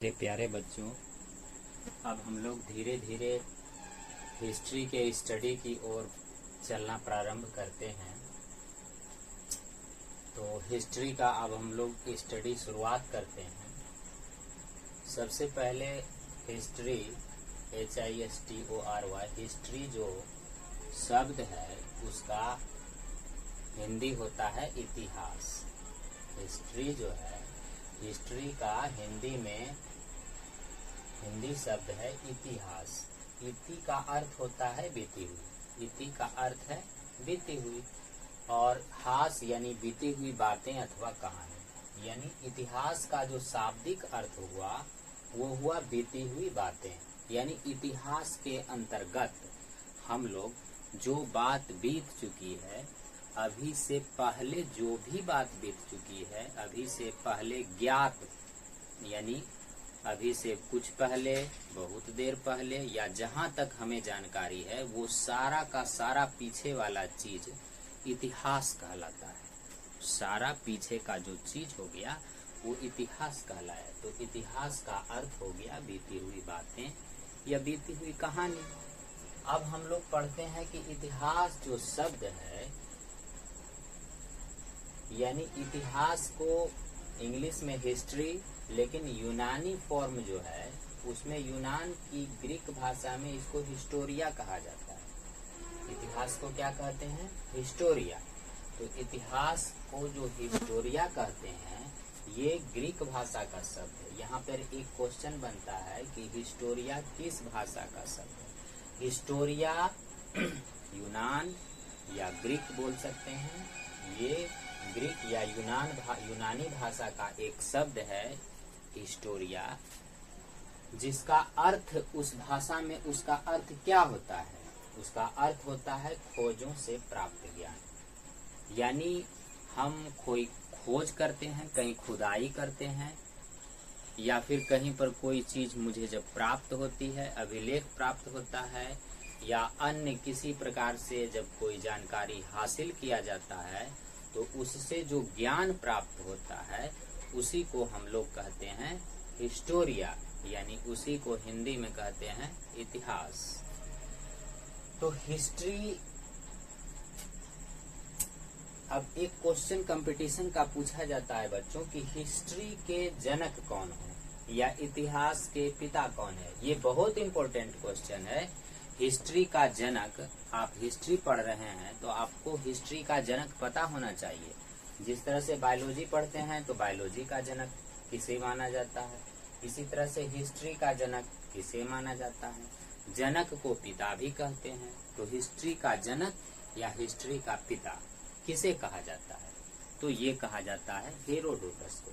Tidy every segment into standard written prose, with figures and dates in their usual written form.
मेरे प्यारे बच्चों, अब हम लोग धीरे धीरे हिस्ट्री के स्टडी की ओर चलना प्रारंभ करते हैं। तो हिस्ट्री का अब हम लोग स्टडी शुरुआत करते हैं। सबसे पहले हिस्ट्री HISTORY हिस्ट्री जो शब्द है उसका हिंदी होता है इतिहास। हिस्ट्री जो है हिस्ट्री का हिंदी शब्द है इतिहास। इति का अर्थ होता है बीती हुई। इति का अर्थ है बीती हुई और हास यानी बीती हुई बातें अथवा कहानी। यानी इतिहास का जो शाब्दिक अर्थ हुआ वो हुआ बीती हुई बातें। यानी इतिहास के अंतर्गत हम लोग जो बात बीत चुकी है, अभी से पहले जो भी बात बीत चुकी है, अभी से पहले ज्ञात यानी अभी से कुछ पहले, बहुत देर पहले या जहां तक हमें जानकारी है, वो सारा का सारा पीछे वाला चीज इतिहास कहलाता है। सारा पीछे का जो चीज हो गया वो इतिहास कहलाया। तो इतिहास का अर्थ हो गया बीती हुई बातें या बीती हुई कहानी। अब हम लोग पढ़ते हैं कि इतिहास जो शब्द है, यानी इतिहास को इंग्लिश में हिस्ट्री, लेकिन यूनानी फॉर्म जो है उसमें यूनान की ग्रीक भाषा में इसको हिस्टोरिया कहा जाता है। इतिहास को क्या कहते हैं? हिस्टोरिया। तो इतिहास को जो हिस्टोरिया कहते हैं ये ग्रीक भाषा का शब्द है। यहाँ पर एक क्वेश्चन बनता है कि हिस्टोरिया किस भाषा का शब्द है? हिस्टोरिया यूनान या ग्रीक बोल सकते हैं। ये ग्रीक या यूनानी भाषा का एक शब्द है हिस्टोरिया, जिसका अर्थ उस भाषा में उसका अर्थ क्या होता है? उसका अर्थ होता है खोजों से प्राप्त ज्ञान। यानी हम कोई खोज करते हैं, कहीं खुदाई करते हैं या फिर कहीं पर कोई चीज मुझे जब प्राप्त होती है, अभिलेख प्राप्त होता है या अन्य किसी प्रकार से जब कोई जानकारी हासिल किया जाता है, तो उससे जो ज्ञान प्राप्त होता है उसी को हम लोग कहते हैं हिस्टोरिया। यानी उसी को हिंदी में कहते हैं इतिहास। तो हिस्ट्री, अब एक क्वेश्चन कंपटीशन का पूछा जाता है बच्चों कि हिस्ट्री के जनक कौन है या इतिहास के पिता कौन है। ये बहुत इंपॉर्टेंट क्वेश्चन है। हिस्ट्री का जनक, आप हिस्ट्री पढ़ रहे हैं तो आपको हिस्ट्री का जनक पता होना चाहिए। जिस तरह से बायोलॉजी पढ़ते हैं तो बायोलॉजी का जनक किसे माना जाता है, इसी तरह से हिस्ट्री का जनक किसे माना जाता है। जनक को पिता भी कहते हैं। तो हिस्ट्री का जनक या हिस्ट्री का पिता किसे कहा जाता है? तो ये कहा जाता है हेरोडोटस को।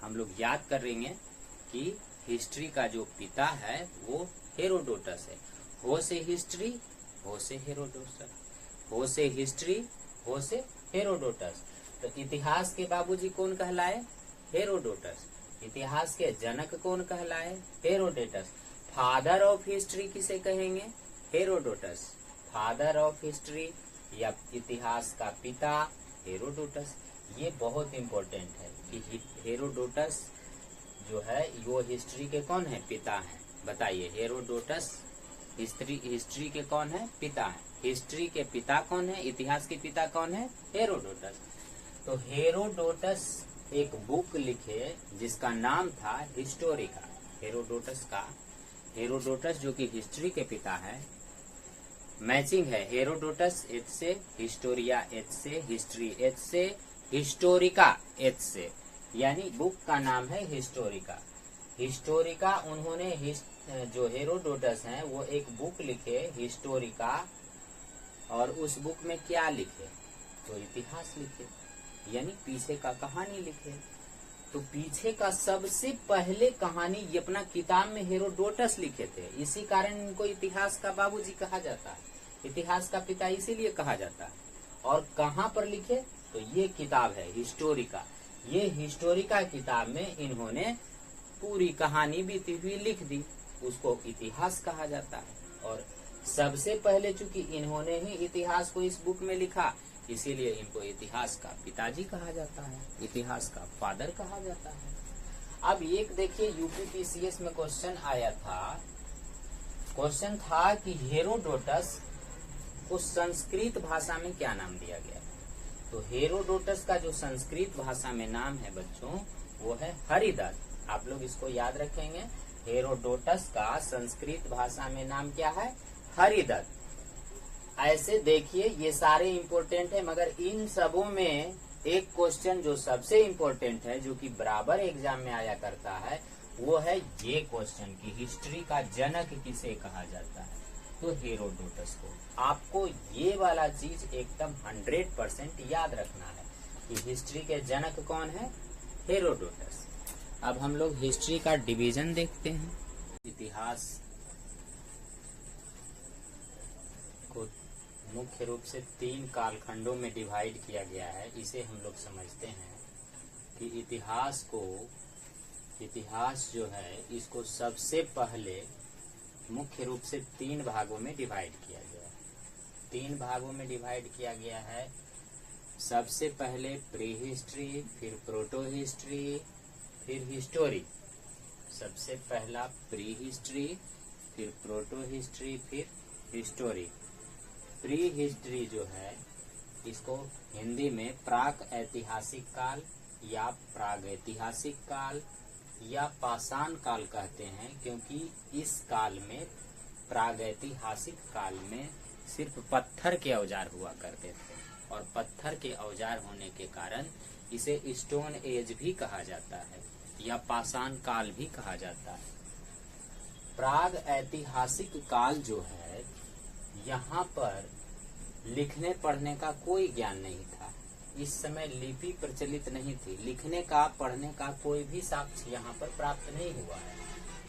हम लोग याद करेंगे कि हिस्ट्री का जो पिता है वो हेरोडोटस है। हो से हिस्ट्री, हो से हेरोडोटस, हो से हिस्ट्री, हो से हेरोडोटस। तो इतिहास के बाबूजी कौन कहलाए? हेरोडोटस। इतिहास के जनक कौन कहलाए? हेरोडोटस। फादर ऑफ हिस्ट्री किसे कहेंगे? हेरोडोटस। फादर ऑफ हिस्ट्री या इतिहास का पिता हेरोडोटस। ये बहुत इंपॉर्टेंट है कि हेरोडोटस जो है वो हिस्ट्री के कौन है? पिता है। बताइए, हेरोडोटस हिस्ट्री के कौन है? पिता है। हिस्ट्री के पिता कौन है? इतिहास के पिता कौन है? हेरोडोटस। तो हेरोडोटस एक बुक लिखे जिसका नाम था हिस्टोरिका। हेरोडोटस जो कि हिस्ट्री के पिता है। मैचिंग है, हेरोडोटस H से, हिस्टोरिया H से, हिस्ट्री H से, हिस्टोरिका H से, यानी बुक का नाम है हिस्टोरिका। हिस्टोरिका उन्होंने जो हेरोडोटस हैं वो एक बुक लिखे हिस्टोरिका, और उस बुक में क्या लिखे? तो इतिहास लिखे, यानी पीछे का कहानी लिखे। तो पीछे का सबसे पहले कहानी ये अपना किताब में हेरोडोटस लिखे थे। इसी कारण इनको इतिहास का बाबूजी कहा जाता है, इतिहास का पिता इसीलिए कहा जाता है। और कहाँ पर लिखे? तो ये किताब है हिस्टोरिका। ये हिस्टोरिका किताब में इन्होंने पूरी कहानी बीती हुई लिख दी, उसको इतिहास कहा जाता है। और सबसे पहले चूंकि इन्होंने ही इतिहास को इस बुक में लिखा, इसीलिए इनको इतिहास का पिताजी कहा जाता है, इतिहास का फादर कहा जाता है। अब एक देखिए यूपीपीसीएस में क्वेश्चन आया था, क्वेश्चन था कि हेरोडोटस को संस्कृत भाषा में क्या नाम दिया गया। तो हेरोडोटस का जो संस्कृत भाषा में नाम है बच्चों वो है हरिदत्त। आप लोग इसको याद रखेंगे, हेरोडोटस का संस्कृत भाषा में नाम क्या है, हरिदत्त। ऐसे देखिए ये सारे इंपॉर्टेंट है, मगर इन सबों में एक क्वेश्चन जो सबसे इंपॉर्टेंट है, जो कि बराबर एग्जाम में आया करता है, वो है ये क्वेश्चन कि हिस्ट्री का जनक किसे कहा जाता है। तो हेरोडोटस को। आपको ये वाला चीज एकदम 100% याद रखना है कि हिस्ट्री के जनक कौन है, हेरोडोटस। अब हम लोग हिस्ट्री का डिवीजन देखते हैं। इतिहास को मुख्य रूप से 3 कालखंडों में डिवाइड किया गया है। इसे हम लोग समझते हैं कि इतिहास जो है इसको सबसे पहले मुख्य रूप से 3 भागों में डिवाइड किया गया है। 3 भागों में डिवाइड किया गया है। सबसे पहले प्री हिस्ट्री, फिर प्रोटो हिस्ट्री, फिर हिस्टोरी। सबसे पहला प्री हिस्ट्री, फिर प्रोटो हिस्ट्री, फिर हिस्टोरी। प्री हिस्ट्री जो है इसको हिंदी में प्राक ऐतिहासिक काल या प्रागैतिहासिक काल या पाषाण काल कहते हैं, क्योंकि इस काल में, प्रागैतिहासिक काल में सिर्फ पत्थर के औजार हुआ करते थे, और पत्थर के औजार होने के कारण इसे स्टोन एज भी कहा जाता है या पाषाण काल भी कहा जाता है। प्राग ऐतिहासिक काल जो है, यहाँ पर लिखने पढ़ने का कोई ज्ञान नहीं था। इस समय लिपि प्रचलित नहीं थी, लिखने का पढ़ने का कोई भी साक्ष्य यहाँ पर प्राप्त नहीं हुआ है।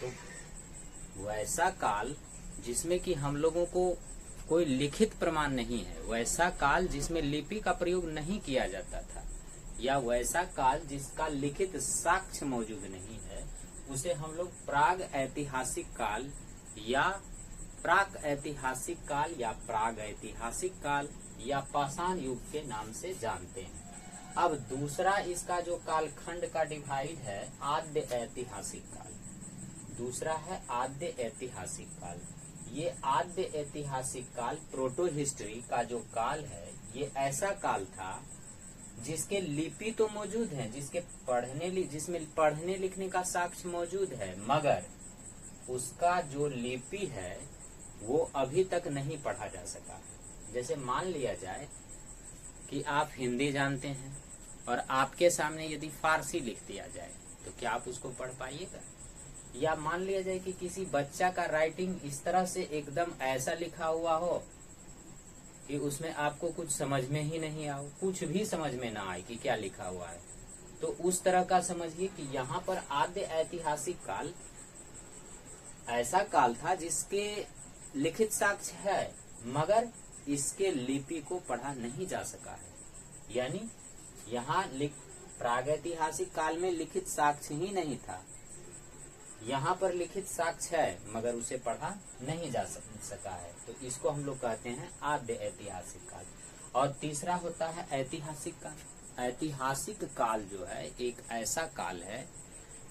तो वैसा काल जिसमें कि हम लोगों को कोई लिखित प्रमाण नहीं है, वैसा काल जिसमें लिपि का प्रयोग नहीं किया जाता था, या वैसा काल जिसका लिखित साक्ष्य मौजूद नहीं है, उसे हम लोग प्राग ऐतिहासिक काल या प्राक ऐतिहासिक काल या प्राग ऐतिहासिक काल या पाषाण युग के नाम से जानते हैं। अब दूसरा इसका जो कालखंड का डिवाइड है, आद्य ऐतिहासिक काल। दूसरा है आद्य ऐतिहासिक काल। ये आद्य ऐतिहासिक काल, प्रोटो हिस्ट्री का जो काल है, ये ऐसा काल था जिसके लिपि तो मौजूद है, जिसमें पढ़ने लिखने का साक्ष्य मौजूद है, मगर उसका जो लिपि है वो अभी तक नहीं पढ़ा जा सका। जैसे मान लिया जाए कि आप हिंदी जानते हैं और आपके सामने यदि फारसी लिख दिया जाए तो क्या आप उसको पढ़ पाइएगा? या मान लिया जाए कि किसी बच्चा का राइटिंग इस तरह से एकदम ऐसा लिखा हुआ हो कि उसमें आपको कुछ समझ में ही नहीं आओ, कुछ भी समझ में ना आए कि क्या लिखा हुआ है, तो उस तरह का समझिए कि यहाँ पर आद्य ऐतिहासिक काल ऐसा काल था जिसके लिखित साक्ष्य है, मगर इसके लिपि को पढ़ा नहीं जा सका है। यानी यहाँ प्रागैतिहासिक काल में लिखित साक्ष्य ही नहीं था, यहाँ पर लिखित साक्ष्य है मगर उसे पढ़ा नहीं जा सका है, तो इसको हम लोग कहते हैं आद्य ऐतिहासिक काल। और तीसरा होता है ऐतिहासिक काल। ऐतिहासिक काल जो है एक ऐसा काल है,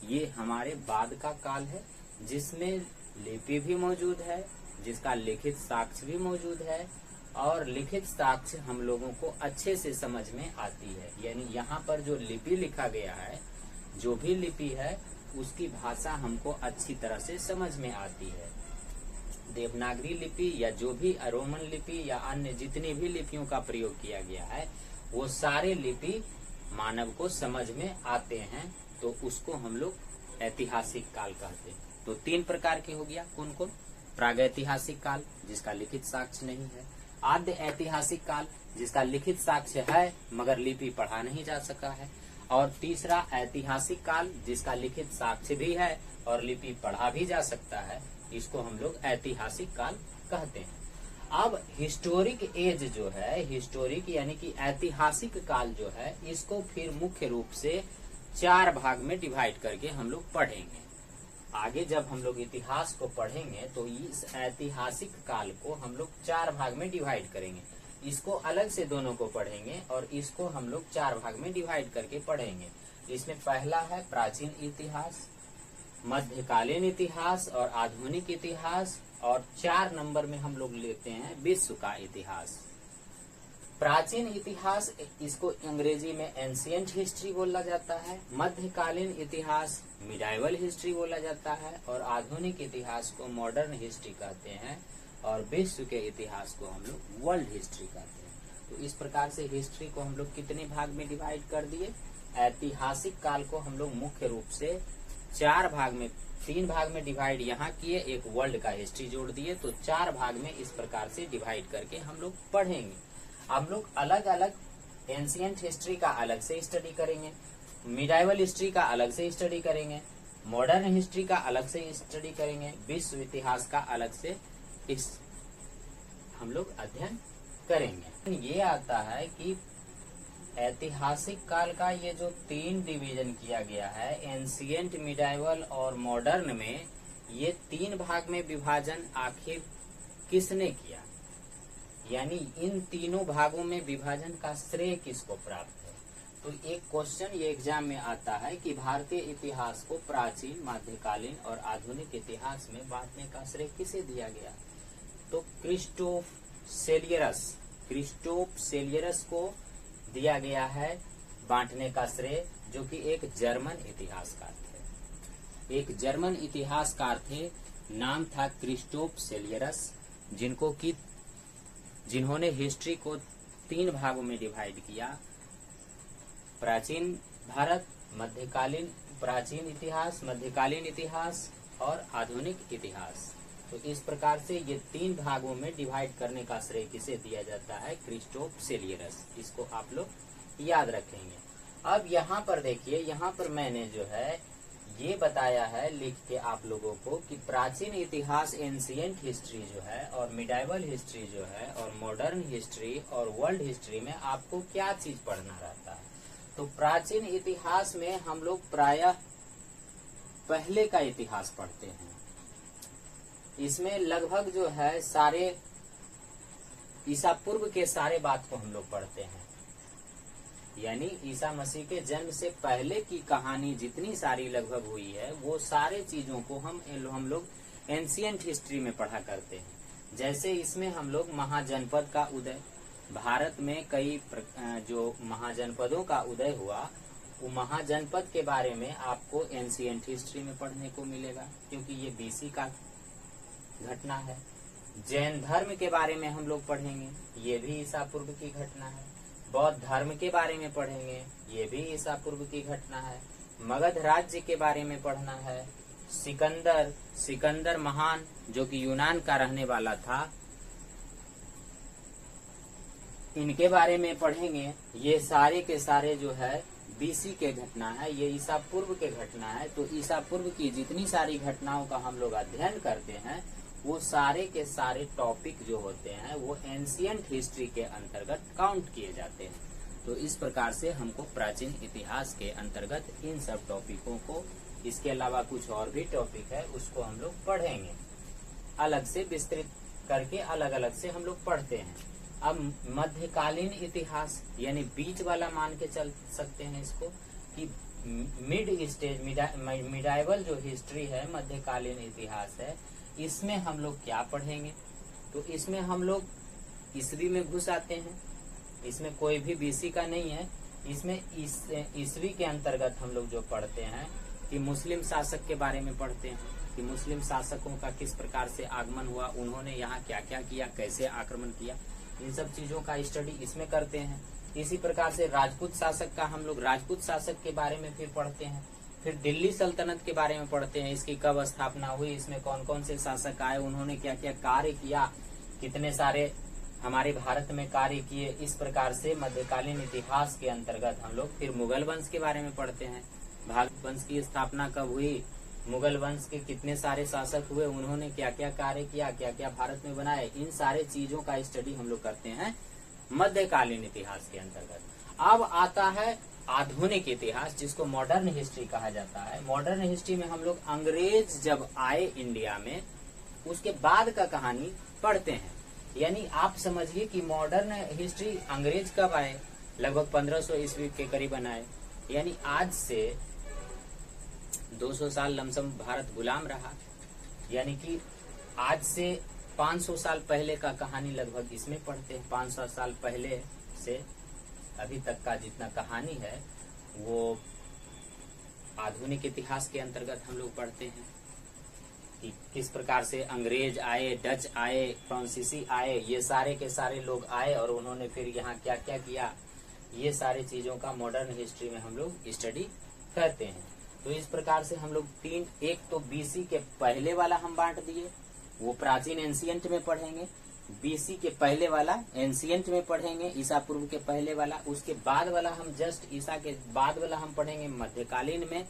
ये हमारे बाद का काल है, जिसमें लिपि भी मौजूद है, जिसका लिखित साक्ष्य भी मौजूद है, और लिखित साक्ष्य हम लोगों को अच्छे से समझ में आती है। यानी यहाँ पर जो लिपि लिखा गया है, जो भी लिपि है उसकी भाषा हमको अच्छी तरह से समझ में आती है। देवनागरी लिपि या जो भी रोमन लिपि या अन्य जितनी भी लिपियों का प्रयोग किया गया है, वो सारे लिपि मानव को समझ में आते हैं, तो उसको हम लोग ऐतिहासिक काल कहते हैं। तो 3 प्रकार के हो गया, कौन कौन? प्रागैतिहासिक काल जिसका लिखित साक्ष्य नहीं है, आद्य ऐतिहासिक काल जिसका लिखित साक्ष्य है मगर लिपि पढ़ा नहीं जा सका है, और तीसरा ऐतिहासिक काल जिसका लिखित साक्ष्य भी है और लिपि पढ़ा भी जा सकता है, इसको हम लोग ऐतिहासिक काल कहते हैं। अब हिस्टोरिक एज जो है, हिस्टोरिक यानी कि ऐतिहासिक काल जो है, इसको फिर मुख्य रूप से 4 भाग में डिवाइड करके हम लोग पढ़ेंगे। आगे जब हम लोग इतिहास को पढ़ेंगे तो इस ऐतिहासिक काल को हम लोग 4 भाग में डिवाइड करेंगे। इसको अलग से दोनों को पढ़ेंगे और इसको हम लोग 4 भाग में डिवाइड करके पढ़ेंगे। इसमें पहला है प्राचीन इतिहास, मध्यकालीन इतिहास और आधुनिक इतिहास, और 4 नंबर में हम लोग लेते हैं विश्व का इतिहास। प्राचीन इतिहास, इसको अंग्रेजी में एंशिएंट हिस्ट्री बोला जाता है, मध्यकालीन इतिहास मिडाइवल हिस्ट्री बोला जाता है, और आधुनिक इतिहास को मॉडर्न हिस्ट्री कहते हैं, और विश्व के इतिहास को हम लोग वर्ल्ड हिस्ट्री कहते हैं। तो इस प्रकार से हिस्ट्री को हम लोग कितने भाग में डिवाइड कर दिए? ऐतिहासिक काल को हम लोग मुख्य रूप से 4 भाग में, 3 भाग में डिवाइड यहाँ किए, एक वर्ल्ड का हिस्ट्री जोड़ दिए, तो 4 भाग में इस प्रकार से डिवाइड करके हम लोग पढ़ेंगे। हम लोग अलग अलग एंशिएंट हिस्ट्री का अलग से स्टडी करेंगे, मिडाइवल हिस्ट्री का अलग से स्टडी करेंगे, मॉडर्न हिस्ट्री का अलग से स्टडी करेंगे, विश्व इतिहास का अलग से इस हम लोग अध्ययन करेंगे। ये आता है कि ऐतिहासिक काल का ये जो 3 डिवीजन किया गया है, एंशिएंट, मिडाइवल और मॉडर्न में, ये 3 भाग में विभाजन आखिर किसने किया? यानी इन तीनों भागों में विभाजन का श्रेय किसको प्राप्त है? तो एक क्वेश्चन ये एग्जाम में आता है कि भारतीय इतिहास को प्राचीन, मध्यकालीन और आधुनिक इतिहास में बांटने का श्रेय किसे दिया गया? तो क्रिस्टोफ सेलियरस को दिया गया है बांटने का श्रेय, जो कि एक जर्मन इतिहासकार थे। एक जर्मन इतिहासकार थे, नाम था क्रिस्टोफ सेलियरस, जिन्होंने हिस्ट्री को 3 भागों में डिवाइड किया, प्राचीन भारत, प्राचीन इतिहास, मध्यकालीन इतिहास और आधुनिक इतिहास। तो इस प्रकार से ये 3 भागों में डिवाइड करने का श्रेय किसे दिया जाता है? क्रिस्टोफ सेलियरस। इसको आप लोग याद रखेंगे। अब यहाँ पर देखिए, यहाँ पर मैंने जो है ये बताया है लिख के आप लोगों को कि प्राचीन इतिहास, एंशिएंट हिस्ट्री जो है, और मिडाइवल हिस्ट्री जो है, और मॉडर्न हिस्ट्री और वर्ल्ड हिस्ट्री में आपको क्या चीज पढ़ना रहता है? तो प्राचीन इतिहास में हम लोग प्रायः पहले का इतिहास पढ़ते हैं। इसमें लगभग जो है सारे ईसा पूर्व के सारे बात को हम लोग पढ़ते हैं, यानी ईसा मसीह के जन्म से पहले की कहानी जितनी सारी लगभग हुई है, वो सारे चीजों को हम लोग एंशिएंट हिस्ट्री में पढ़ा करते हैं। जैसे इसमें हम लोग महाजनपद का उदय, भारत में कई जो महाजनपदों का उदय हुआ, वो महाजनपद के बारे में आपको एंशिएंट हिस्ट्री में पढ़ने को मिलेगा, क्योंकि ये बीसी का घटना है। जैन धर्म के बारे में हम लोग पढ़ेंगे, ये भी ईसा पूर्व की घटना है। बौद्ध धर्म के बारे में पढ़ेंगे, ये भी ईसा पूर्व की घटना है। मगध राज्य के बारे में पढ़ना है। सिकंदर महान, जो कि यूनान का रहने वाला था, इनके बारे में पढ़ेंगे। ये सारे के सारे जो है बीसी के घटना है, ये ईसा पूर्व के घटना है। तो ईसा पूर्व की जितनी सारी घटनाओं का हम लोग अध्ययन करते हैं, वो सारे के सारे टॉपिक जो होते हैं वो एंशिएंट हिस्ट्री के अंतर्गत काउंट किए जाते हैं। तो इस प्रकार से हमको प्राचीन इतिहास के अंतर्गत इन सब टॉपिकों को, इसके अलावा कुछ और भी टॉपिक है, उसको हम लोग पढ़ेंगे, अलग से विस्तृत करके अलग अलग से हम लोग पढ़ते हैं। अब मध्यकालीन इतिहास, यानी बीच वाला मान के चल सकते हैं इसको, कि मिड स्टेज, मिडाइवल जो हिस्ट्री है, मध्यकालीन इतिहास है, इसमें हम लोग क्या पढ़ेंगे? तो इसमें हम लोग ईस्वी में घुस आते हैं। इसमें कोई भी बीसी का नहीं है। इसमें ईस्वी के अंतर्गत हम लोग जो पढ़ते हैं कि मुस्लिम शासक के बारे में पढ़ते हैं, कि मुस्लिम शासकों का किस प्रकार से आगमन हुआ, उन्होंने यहाँ क्या क्या किया, कैसे आक्रमण किया, इन सब चीजों का स्टडी इसमें करते हैं। इसी प्रकार से राजपूत शासक का हम लोग राजपूत शासक के बारे में फिर पढ़ते हैं। फिर दिल्ली सल्तनत के बारे में पढ़ते हैं, इसकी कब स्थापना हुई, इसमें कौन कौन से शासक आए, उन्होंने क्या क्या कार्य किया, कितने सारे हमारे भारत में कार्य किए। इस प्रकार से मध्यकालीन इतिहास के अंतर्गत हम लोग फिर मुगल वंश के बारे में पढ़ते हैं। भारत वंश की स्थापना कब हुई, मुगल वंश के कितने सारे शासक हुए, उन्होंने क्या क्या कार्य किया, क्या क्या भारत में बनाए, इन सारे चीजों का स्टडी हम लोग करते हैं मध्यकालीन इतिहास के अंतर्गत। अब आता है आधुनिक इतिहास, जिसको मॉडर्न हिस्ट्री कहा जाता है। मॉडर्न हिस्ट्री में हम लोग अंग्रेज जब आए इंडिया में, उसके बाद का कहानी पढ़ते हैं। यानी आप समझिए कि मॉडर्न हिस्ट्री अंग्रेज कब आए, लगभग 1500 ईस्वी के करीबन आए। यानी आज से 200 साल लमसम भारत गुलाम रहा, यानी कि आज से 500 साल पहले का कहानी लगभग इसमें पढ़ते हैं। 500 साल पहले से अभी तक का जितना कहानी है वो आधुनिक इतिहास के अंतर्गत हम लोग पढ़ते हैं कि किस प्रकार से अंग्रेज आए, डच आए, फ्रांसीसी आए, ये सारे के सारे लोग आए और उन्होंने फिर यहाँ क्या क्या किया, ये सारी चीजों का मॉडर्न हिस्ट्री में हम लोग स्टडी करते हैं। तो इस प्रकार से हम लोग एक तो बीसी के पहले वाला हम बांट दिए, वो प्राचीन एंशियंट में पढ़ेंगे। बीसी के पहले वाला एंशियंट में पढ़ेंगे, ईसा पूर्व के पहले वाला। उसके बाद वाला हम जस्ट ईसा के बाद वाला हम पढ़ेंगे मध्यकालीन में।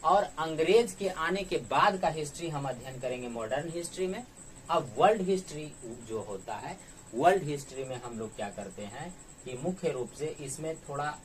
और अंग्रेज के आने के बाद का हिस्ट्री हम अध्ययन करेंगे मॉडर्न हिस्ट्री में। अब वर्ल्ड हिस्ट्री जो होता है, वर्ल्ड हिस्ट्री में हम लोग क्या करते हैं कि मुख्य रूप से इसमें थोड़ा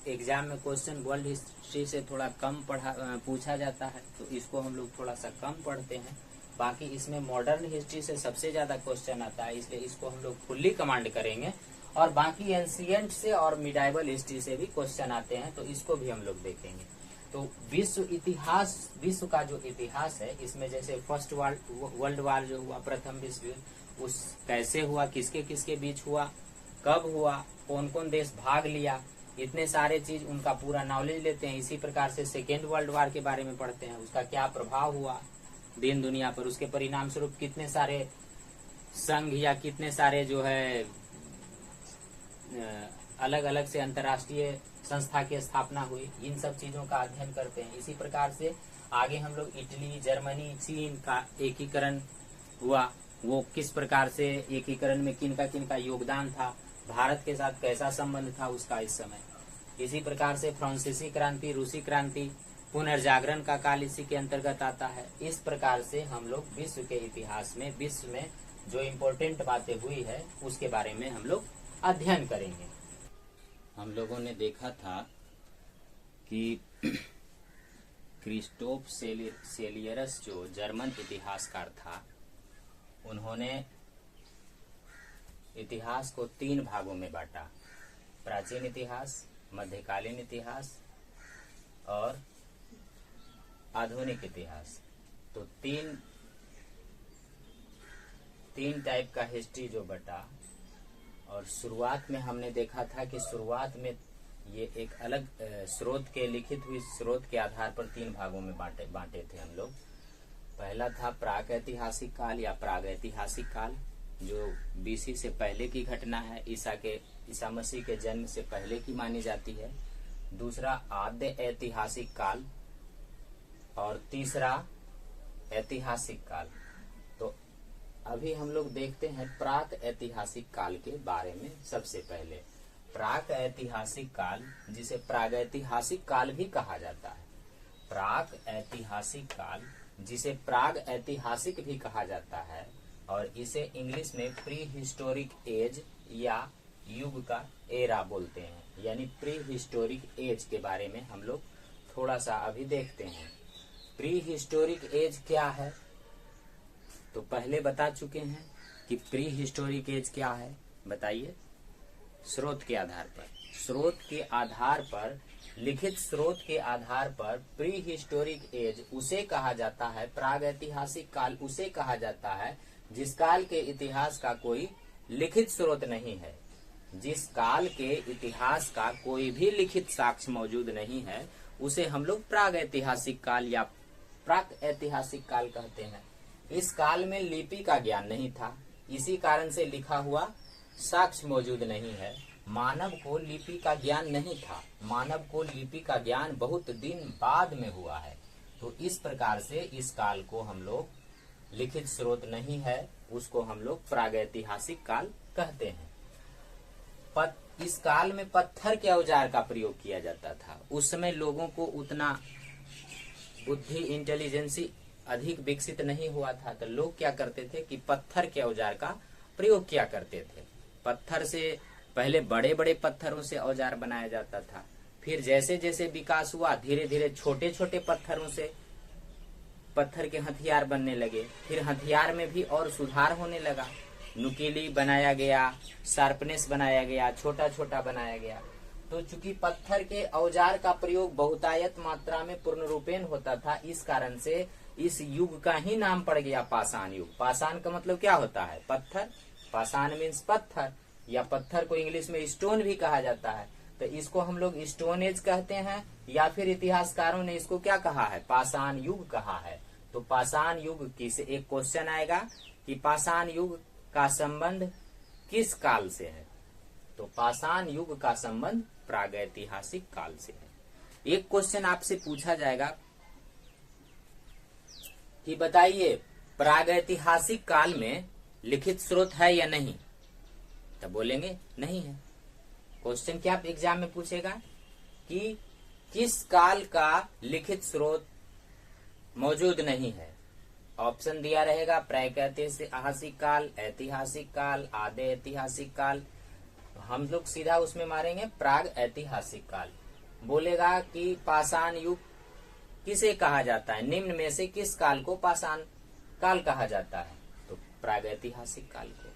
एग्जाम में क्वेश्चन वर्ल्ड हिस्ट्री से थोड़ा कम पूछा जाता है, तो इसको हम लोग थोड़ा सा कम पढ़ते हैं। बाकी इसमें मॉडर्न हिस्ट्री से सबसे ज्यादा क्वेश्चन आता है, इसलिए इसको हम लोग फुल्ली कमांड करेंगे। और बाकी एंशियंट से और मिडाइवल हिस्ट्री से भी क्वेश्चन आते हैं, तो इसको भी हम लोग देखेंगे। तो विश्व का जो इतिहास है, इसमें जैसे फर्स्ट वर्ल्ड वार जो हुआ, प्रथम विश्व युद्ध, उस कैसे हुआ, किसके किसके बीच हुआ, कब हुआ, कौन कौन देश भाग लिया, इतने सारे चीज उनका पूरा नॉलेज लेते हैं। इसी प्रकार से सेकेंड वर्ल्ड वार के बारे में पढ़ते हैं, उसका क्या प्रभाव हुआ दिन दुनिया पर, उसके परिणाम स्वरूप कितने सारे संघ या कितने सारे जो है अलग अलग से अंतर्राष्ट्रीय संस्था की स्थापना हुई, इन सब चीजों का अध्ययन करते हैं। इसी प्रकार से आगे हम लोग इटली, जर्मनी, चीन का एकीकरण हुआ, वो किस प्रकार से एकीकरण में किन का योगदान था, भारत के साथ कैसा संबंध था उसका इस समय। इसी प्रकार से फ्रांसीसी क्रांति, रूसी क्रांति, पुनर्जागरण का काल इसी के अंतर्गत आता है। इस प्रकार से हम लोग विश्व के इतिहास में, विश्व में जो इम्पोर्टेंट बातें हुई है उसके बारे में हम लोग अध्ययन करेंगे। हम लोगों ने देखा था कि क्रिस्टोफ सेलियरस जो जर्मन इतिहासकार था, उन्होंने इतिहास को 3 भागों में बांटा, प्राचीन इतिहास, मध्यकालीन इतिहास और आधुनिक इतिहास। तो तीन टाइप का हिस्ट्री जो बटा। और शुरुआत में हमने देखा था कि शुरुआत में ये एक अलग स्रोत के लिखित हुई स्रोत के आधार पर 3 भागों में बांटे थे हम लोग। पहला था प्राक ऐतिहासिक काल या प्राग ऐतिहासिक काल, जो बीसी से पहले की घटना है, ईसा मसीह के जन्म से पहले की मानी जाती है। दूसरा आद्य ऐतिहासिक काल और तीसरा ऐतिहासिक काल। तो अभी हम लोग देखते हैं प्राक ऐतिहासिक काल के बारे में। सबसे पहले प्राक ऐतिहासिक काल, जिसे प्रागैतिहासिक काल भी कहा जाता है, प्राक ऐतिहासिक काल जिसे प्राग ऐतिहासिक भी कहा जाता है, और इसे इंग्लिश में प्री हिस्टोरिक एज या युग का एरा बोलते हैं, यानी प्री हिस्टोरिक एज के बारे में हम लोग थोड़ा सा अभी देखते हैं। प्री हिस्टोरिक एज क्या है, तो पहले बता चुके हैं कि प्री हिस्टोरिक एज क्या है, बताइए। स्रोत के आधार पर, लिखित स्रोत के आधार पर प्री हिस्टोरिक एज उसे कहा जाता है, प्रागैतिहासिक काल उसे कहा जाता है जिस काल के इतिहास का कोई लिखित स्रोत नहीं है। जिस काल के इतिहास का कोई भी लिखित साक्ष्य मौजूद नहीं है, उसे हम लोग प्रागैतिहासिक काल या प्राक ऐतिहासिक काल कहते हैं। इस काल में लिपि का ज्ञान नहीं था, इसी कारण से लिखा हुआ साक्ष्य मौजूद नहीं है। मानव को लिपि का ज्ञान नहीं था, मानव को लिपि का ज्ञान बहुत दिन बाद में हुआ है। तो इस प्रकार से इस काल को हम लोग, लिखित स्रोत नहीं है, उसको हम लोग प्रागैतिहासिक काल कहते हैं। इस काल में पत्थर के औजार का प्रयोग किया जाता था। उस समय लोगों को उतना बुद्धि, इंटेलिजेंसी अधिक विकसित नहीं हुआ था, तो लोग क्या करते थे कि पत्थर के औजार का प्रयोग किया करते थे। पत्थर से पहले बड़े बड़े पत्थरों से औजार बनाया जाता था, फिर जैसे जैसे विकास हुआ धीरे धीरे छोटे छोटे पत्थरों से पत्थर के हथियार बनने लगे। फिर हथियार में भी और सुधार होने लगा, नुकीली बनाया गया, शार्पनेस बनाया गया, छोटा छोटा बनाया गया। तो चूंकि पत्थर के औजार का प्रयोग बहुतायत मात्रा में पूर्ण रूपेण होता था, इस कारण से इस युग का ही नाम पड़ गया पाषाण युग। पाषाण का मतलब क्या होता है? पत्थर। पाषाण मीन्स पत्थर, या पत्थर को इंग्लिश में स्टोन भी कहा जाता है। तो इसको हम लोग स्टोन एज कहते हैं, या फिर इतिहासकारों ने इसको क्या कहा है? पाषाण युग कहा है। तो पाषाण युग किस, एक क्वेश्चन आएगा कि पाषाण युग का संबंध किस काल से है? तो पाषाण युग का संबंध प्रागैतिहासिक काल से है। एक क्वेश्चन आपसे पूछा जाएगा कि बताइए प्रागैतिहासिक काल में लिखित स्रोत है या नहीं? तब बोलेंगे नहीं है। क्वेश्चन क्या एग्जाम में पूछेगा कि किस काल का लिखित स्रोत मौजूद नहीं है? ऑप्शन दिया रहेगा प्रागैतिहासिक काल, ऐतिहासिक काल, आधे ऐतिहासिक काल। हम लोग सीधा उसमें मारेंगे प्राग ऐतिहासिक काल। बोलेगा कि पाषाण युग किसे कहा जाता है? निम्न में से किस काल को पाषाण काल कहा जाता है? तो प्रागैतिहासिक काल को।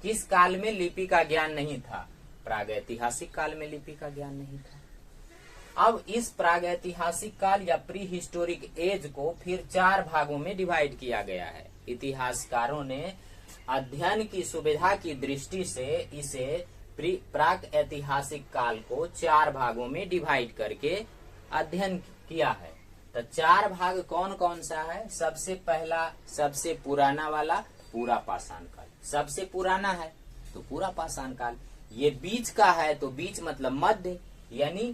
किस काल में लिपि का ज्ञान नहीं था? प्रागैतिहासिक काल में लिपि का ज्ञान नहीं था। अब इस प्रागैतिहासिक काल या प्री हिस्टोरिक एज को फिर 4 भागों में डिवाइड किया गया है। इतिहासकारों ने अध्ययन की सुविधा की दृष्टि से इसे प्राग ऐतिहासिक काल को 4 भागों में डिवाइड करके अध्ययन किया है। तो 4 भाग कौन कौन सा है? सबसे पहला, सबसे पुराना वाला पूरा पाषाण काल। सबसे पुराना है तो पूरा पाषाण काल। ये बीच का है तो बीच मतलब मध्य, यानी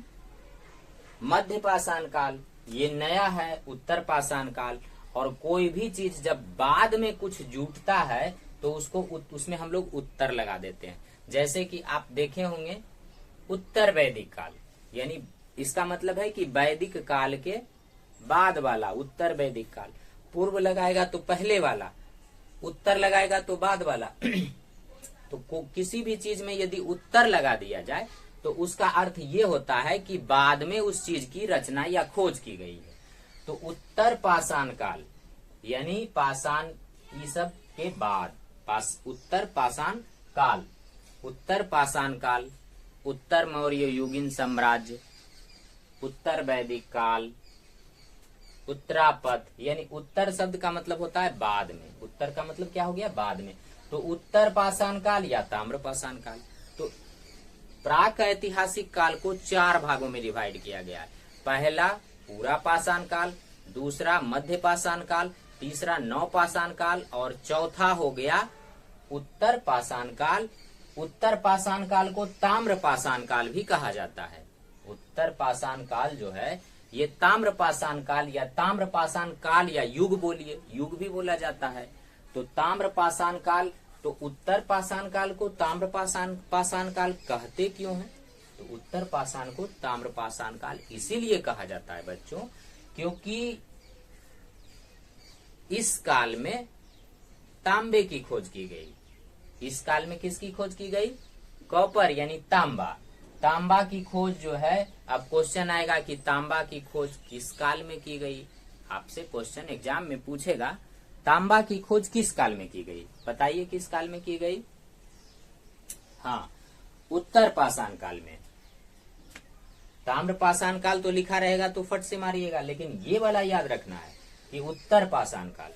मध्य पाषाण काल। ये नया है उत्तर पाषाण काल। और कोई भी चीज जब बाद में कुछ जुटता है तो उसमें हम लोग उत्तर लगा देते हैं। जैसे कि आप देखे होंगे उत्तर वैदिक काल, यानी इसका मतलब है कि वैदिक काल के बाद वाला उत्तर वैदिक काल। पूर्व लगाएगा तो पहले वाला, उत्तर लगाएगा तो बाद वाला। तो किसी भी चीज में यदि उत्तर लगा दिया जाए तो उसका अर्थ ये होता है कि बाद में उस चीज की रचना या खोज की गई है। तो उत्तर पाषाण काल यानी पाषाण ये सब के बाद उत्तर पाषाण काल, उत्तर पाषाण काल, उत्तर मौर्य युगीन साम्राज्य, उत्तर वैदिक काल, उत्तरापद, यानी उत्तर शब्द का मतलब होता है बाद में। उत्तर का मतलब क्या हो गया? बाद में। तो उत्तर पाषाण काल या ताम्र पाषाण काल। तो प्राक ऐतिहासिक काल को 4 भागों में डिवाइड किया गया है। पहला पूरा पाषाण काल, दूसरा मध्य पाषाण काल, तीसरा नव पाषाण काल और चौथा हो गया उत्तर पाषाण काल। उत्तर पाषाण काल को ताम्र पाषाण काल भी कहा जाता है। उत्तर पाषाण काल जो है ये ताम्र पाषाण काल या ताम्र पाषाण काल या युग बोलिए, युग भी बोला जाता है। तो ताम्र पाषाण काल, तो उत्तर पाषाण काल को ताम्र पाषाण काल कहते क्यों है? तो उत्तर पाषाण को ताम्र पाषाण काल इसीलिए कहा जाता है बच्चों क्योंकि इस काल में तांबे की खोज की गई। इस काल में किसकी खोज की गई? कॉपर यानी तांबा। तांबा की खोज जो है, अब क्वेश्चन आएगा कि तांबा की खोज किस काल में की गई? आपसे क्वेश्चन एग्जाम में पूछेगा तांबा की खोज किस काल में की गई? बताइए किस काल में की गई? हाँ, उत्तर पाषाण काल में। ताम्र पाषाण काल तो लिखा रहेगा तो फट से मारिएगा, लेकिन ये वाला याद रखना है कि उत्तर पाषाण काल।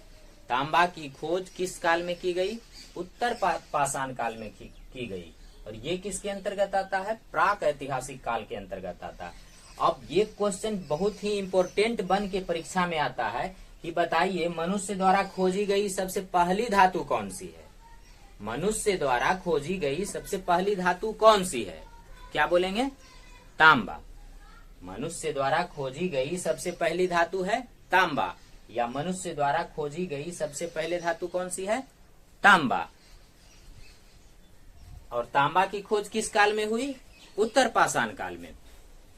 तांबा की खोज किस काल में की गई? उत्तर पाषाण काल में की गई। और ये किसके अंतर्गत आता है? प्राक ऐतिहासिक काल के अंतर्गत आता है। अब ये क्वेश्चन बहुत ही इंपॉर्टेंट बन के परीक्षा में आता है कि बताइए मनुष्य द्वारा खोजी गई सबसे पहली धातु कौन सी है? मनुष्य द्वारा खोजी गई सबसे पहली धातु कौन सी है? क्या बोलेंगे? तांबा। मनुष्य द्वारा खोजी गई सबसे पहली धातु है तांबा, या मनुष्य द्वारा खोजी गई सबसे पहले धातु कौन सी है? तांबा। और तांबा की खोज किस काल में हुई? उत्तर पाषाण काल में।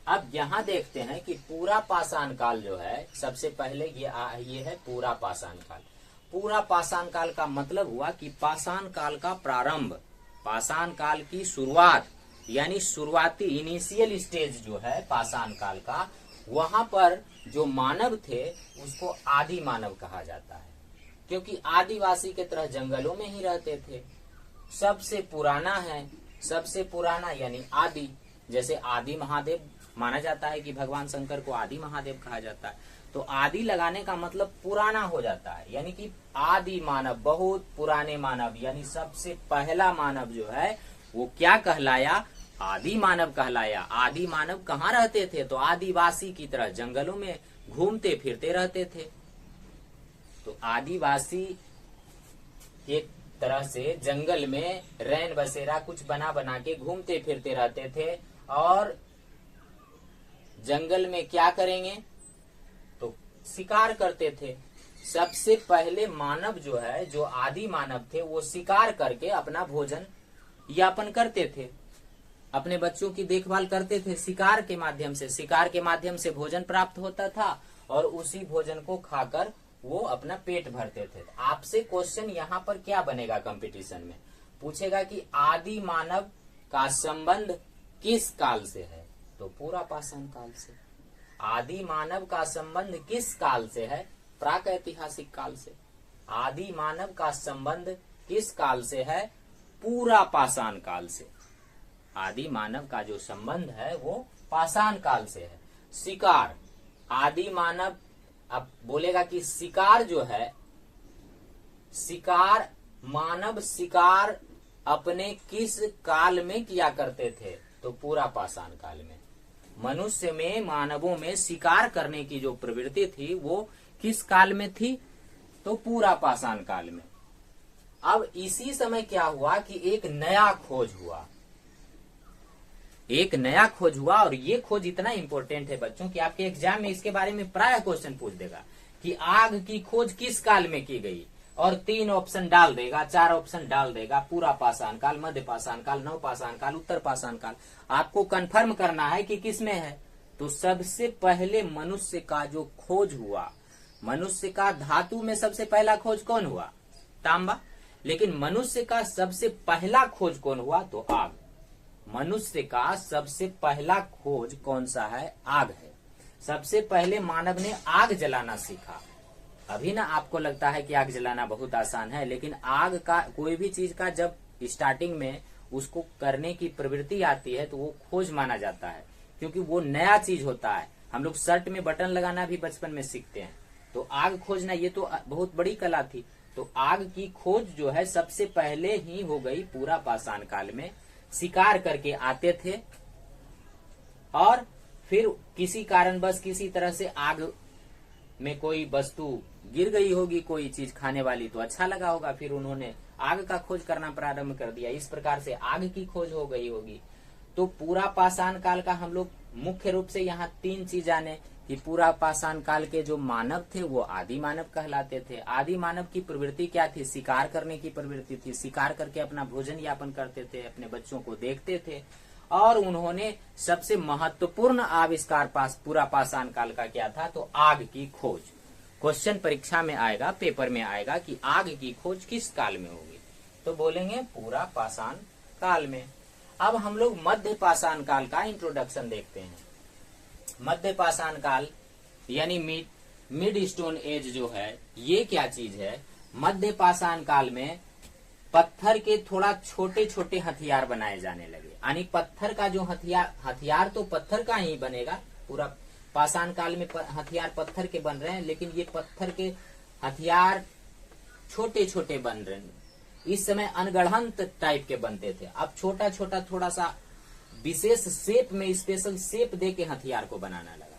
अब यहाँ देखते हैं कि पूरा पाषाण काल जो है सबसे पहले ये है पूरा पाषाण काल। पूरा पाषाण काल का मतलब हुआ कि पाषाण काल का प्रारंभ, पाषाण काल की शुरुआत, यानी शुरुआती इनिशियल स्टेज जो है पाषाण काल का, वहां पर जो मानव थे उसको आदि मानव कहा जाता है क्योंकि आदिवासी के तरह जंगलों में ही रहते थे। सबसे पुराना है, सबसे पुराना यानी आदि। जैसे आदि महादेव माना जाता है कि भगवान शंकर को आदि महादेव कहा जाता है। तो आदि लगाने का मतलब पुराना हो जाता है, यानी कि आदि मानव, बहुत पुराने मानव, यानी सबसे पहला मानव जो है वो क्या कहलाया, आदि मानव कहलाया। आदि मानव कहाँ रहते थे, तो आदिवासी की तरह जंगलों में घूमते फिरते रहते थे। तो आदिवासी के तरह से जंगल में रैन बसेरा कुछ बना बना के घूमते फिरते रहते थे। और जंगल में क्या करेंगे, तो शिकार करते थे। सबसे पहले मानव जो है, जो आदि मानव थे, वो शिकार करके अपना भोजन यापन करते थे, अपने बच्चों की देखभाल करते थे। शिकार के माध्यम से भोजन प्राप्त होता था और उसी भोजन को खाकर वो अपना पेट भरते थे। आपसे क्वेश्चन यहाँ पर क्या बनेगा, कंपटीशन में पूछेगा कि आदि मानव का संबंध किस काल से है, तो पूरा पाषाण काल से। आदि मानव का संबंध किस काल से है, प्रागैतिहासिक काल से। आदि मानव का संबंध किस काल से है, पूरा पाषाण काल से। आदि मानव का जो संबंध है वो पाषाण काल से है। शिकार, आदि मानव, अब बोलेगा कि शिकार जो है, शिकार, मानव शिकार अपने किस काल में किया करते थे, तो पूरा पाषाण काल में। मनुष्य में, मानवों में शिकार करने की जो प्रवृत्ति थी वो किस काल में थी, तो पूरा पाषाण काल में। अब इसी समय क्या हुआ कि एक नया खोज हुआ, और ये खोज इतना इंपॉर्टेंट है बच्चों कि आपके एग्जाम में इसके बारे में प्राय क्वेश्चन पूछ देगा कि आग की खोज किस काल में की गई, और 3 ऑप्शन डाल देगा, 4 ऑप्शन डाल देगा, पूरा पाषाण काल, मध्य पाषाण काल, नव पाषाण काल, उत्तर पाषाण काल। आपको कंफर्म करना है कि किस में है। तो सबसे पहले मनुष्य का जो खोज हुआ, मनुष्य का धातु में सबसे पहला खोज कौन हुआ, तांबा। लेकिन मनुष्य का सबसे पहला खोज कौन हुआ, तो आग। मनुष्य का सबसे पहला खोज कौन सा है, आग है। सबसे पहले मानव ने आग जलाना सीखा। अभी ना आपको लगता है कि आग जलाना बहुत आसान है, लेकिन आग का, कोई भी चीज का जब स्टार्टिंग में उसको करने की प्रवृत्ति आती है तो वो खोज माना जाता है, क्योंकि वो नया चीज होता है। हम लोग शर्ट में बटन लगाना भी बचपन में सीखते हैं, तो आग खोजना ये तो बहुत बड़ी कला थी। तो आग की खोज जो है सबसे पहले ही हो गई पूरा पाषाण काल में। शिकार करके आते थे और फिर किसी कारणवश, किसी तरह से आग में कोई वस्तु गिर गई होगी, कोई चीज खाने वाली, तो अच्छा लगा होगा, फिर उन्होंने आग का खोज करना प्रारंभ कर दिया। इस प्रकार से आग की खोज हो गई होगी। तो पूरा पाषाण काल का हम लोग मुख्य रूप से यहाँ 3 चीज जाने कि पूरा पाषाण काल के जो मानव थे वो आदि मानव कहलाते थे। आदि मानव की प्रवृत्ति क्या थी, शिकार करने की प्रवृत्ति थी। शिकार करके अपना भोजन यापन करते थे, अपने बच्चों को देखते थे। और उन्होंने सबसे महत्वपूर्ण आविष्कार पूरा पाषाण काल का क्या था, तो आग की खोज। क्वेश्चन परीक्षा में आएगा, पेपर में आएगा कि आग की खोज किस काल में होगी, तो बोलेंगे पूरा पाषाण काल में। अब हम लोग मध्य पाषाण काल का इंट्रोडक्शन देखते हैं। मध्य पाषाण काल यानी मिड स्टोन एज जो है, ये क्या चीज है। मध्य पाषाण काल में पत्थर के थोड़ा छोटे छोटे हथियार बनाए जाने लगे, यानी पत्थर का जो हथियार तो पत्थर का ही बनेगा। पूरा पाषाण काल में हथियार पत्थर के बन रहे हैं, लेकिन ये पत्थर के हथियार छोटे छोटे बन रहे हैं। इस समय अनगढ़ंत टाइप के बनते थे, अब छोटा छोटा थोड़ा सा विशेष शेप में, स्पेशल शेप दे के हथियार को बनाना लगा,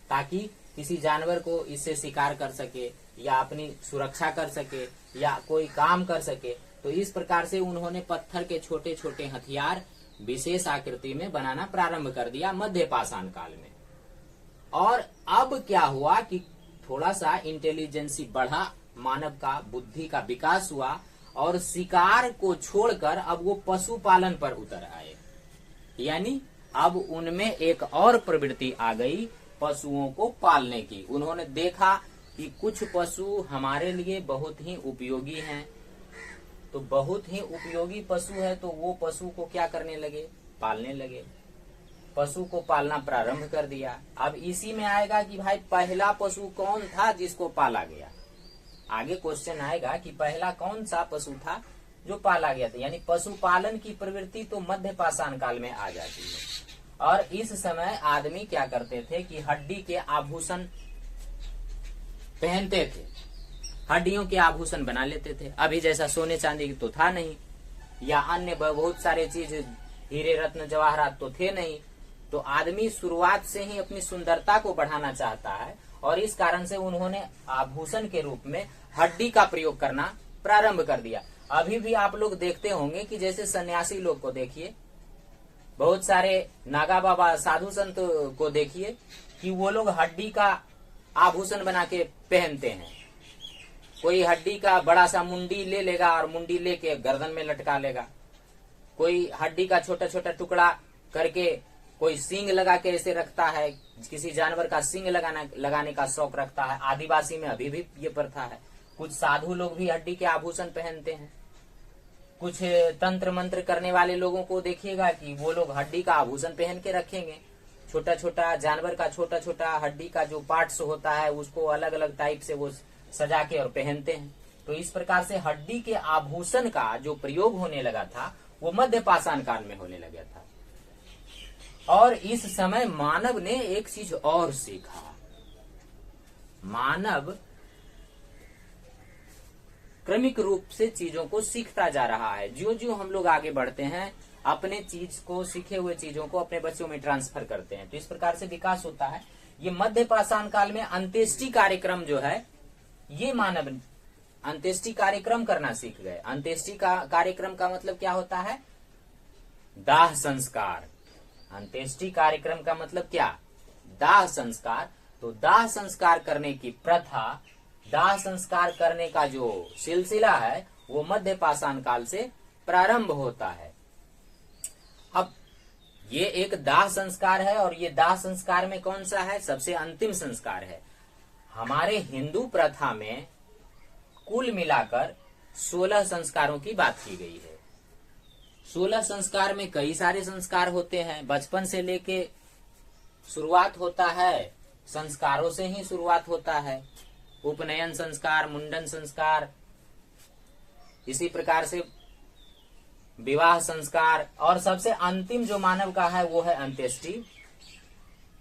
ताकि किसी जानवर को इससे शिकार कर सके या अपनी सुरक्षा कर सके या कोई काम कर सके। तो इस प्रकार से उन्होंने पत्थर के छोटे छोटे हथियार विशेष आकृति में बनाना प्रारंभ कर दिया मध्य पाषाण काल में। और अब क्या हुआ कि थोड़ा सा इंटेलिजेंसी बढ़ा, मानव का बुद्धि का विकास हुआ और शिकार को छोड़कर अब वो पशुपालन पर उतर आए। यानी अब उनमें एक और प्रवृत्ति आ गई पशुओं को पालने की। उन्होंने देखा कि कुछ पशु हमारे लिए बहुत ही उपयोगी हैं, तो बहुत ही उपयोगी पशु है, तो वो पशु को क्या करने लगे, पालने लगे। पशु को पालना प्रारंभ कर दिया। अब इसी में आएगा कि भाई पहला पशु कौन था जिसको पाला गया। आगे क्वेश्चन आएगा कि पहला कौन सा पशु था जो पाला गया था। यानी पशुपालन की प्रवृत्ति तो मध्य पाषाण काल में आ जाती है। और इस समय आदमी क्या करते थे कि हड्डी के आभूषण पहनते थे, हड्डियों के आभूषण बना लेते थे। अभी जैसा सोने चांदी तो था नहीं, या अन्य बहुत सारे चीज हीरे रत्न जवाहरात तो थे नहीं। तो आदमी शुरुआत से ही अपनी सुंदरता को बढ़ाना चाहता है, और इस कारण से उन्होंने आभूषण के रूप में हड्डी का प्रयोग करना प्रारंभ कर दिया। अभी भी आप लोग देखते होंगे कि जैसे सन्यासी लोग को देखिए, बहुत सारे नागा बाबा साधु संत को देखिए कि वो लोग हड्डी का आभूषण बना के पहनते हैं। कोई हड्डी का बड़ा सा मुंडी ले लेगा और मुंडी लेके गर्दन में लटका लेगा। कोई हड्डी का छोटा छोटा टुकड़ा करके कोई सींग लगा के ऐसे रखता है, किसी जानवर का सींग लगाने का शौक रखता है। आदिवासी में अभी भी ये प्रथा है। कुछ साधु लोग भी हड्डी के आभूषण पहनते हैं। कुछ तंत्र मंत्र करने वाले लोगों को देखिएगा कि वो लोग हड्डी का आभूषण पहन के रखेंगे। छोटा छोटा जानवर का छोटा छोटा हड्डी का जो पार्ट्स होता है उसको अलग अलग टाइप से वो सजा के और पहनते हैं। तो इस प्रकार से हड्डी के आभूषण का जो प्रयोग होने लगा था वो मध्य पाषाण काल में होने लगा था। और इस समय मानव ने एक चीज और सीखा। मानव क्रमिक रूप से चीजों को सीखता जा रहा है। ज्यों ज्यों हम लोग आगे बढ़ते हैं अपने चीज को, सीखे हुए चीजों को अपने बच्चों में ट्रांसफर करते हैं। तो इस प्रकार से विकास होता है। ये मध्य पाषाण काल में अंत्येष्टि कार्यक्रम जो है, ये मानव अंत्येष्टि कार्यक्रम करना सीख गए। अंत्येष्टि का कार्यक्रम का मतलब क्या होता है? दाह संस्कार। अंत्येष्टि कार्यक्रम का मतलब क्या? दाह संस्कार। तो दाह संस्कार करने की प्रथा, दाह संस्कार करने का जो सिलसिला है वो मध्य पाषाण काल से प्रारंभ होता है। अब ये एक दाह संस्कार है, और ये दाह संस्कार में कौन सा है? सबसे अंतिम संस्कार है। हमारे हिंदू प्रथा में कुल मिलाकर 16 संस्कारों की बात की गई है। 16 संस्कार में कई सारे संस्कार होते हैं। बचपन से लेके शुरुआत होता है, संस्कारों से ही शुरुआत होता है। उपनयन संस्कार, मुंडन संस्कार, इसी प्रकार से विवाह संस्कार, और सबसे अंतिम जो मानव का है वो है अंत्येष्टि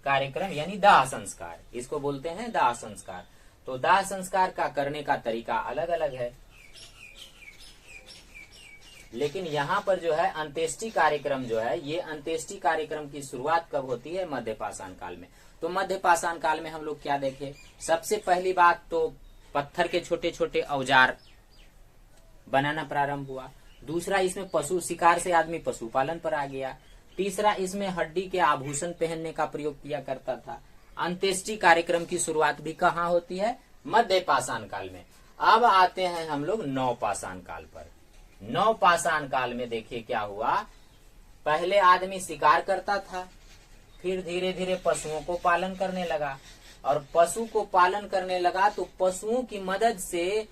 कार्यक्रम यानी दाह संस्कार। इसको बोलते हैं दाह संस्कार। तो दाह संस्कार का करने का तरीका अलग अलग है, लेकिन यहाँ पर जो है अंत्येष्टि कार्यक्रम जो है, ये अंत्येष्टि कार्यक्रम की शुरुआत कब होती है? मध्य पाषाण काल में। तो मध्य पाषाण काल में हम लोग क्या देखे? सबसे पहली बात तो पत्थर के छोटे छोटे औजार बनाना प्रारंभ हुआ। दूसरा, इसमें पशु शिकार से आदमी पशुपालन पर आ गया। तीसरा, इसमें हड्डी के आभूषण पहनने का प्रयोग किया करता था। अंत्येष्टि कार्यक्रम की शुरुआत भी कहाँ होती है? मध्य पाषाण काल में। अब आते हैं हम लोग नव पाषाण काल पर। नव पाषाण काल में देखिए क्या हुआ। पहले आदमी शिकार करता था, फिर धीरे धीरे पशुओं को पालन करने लगा, और पशु को पालन करने लगा तो पशुओं की मदद से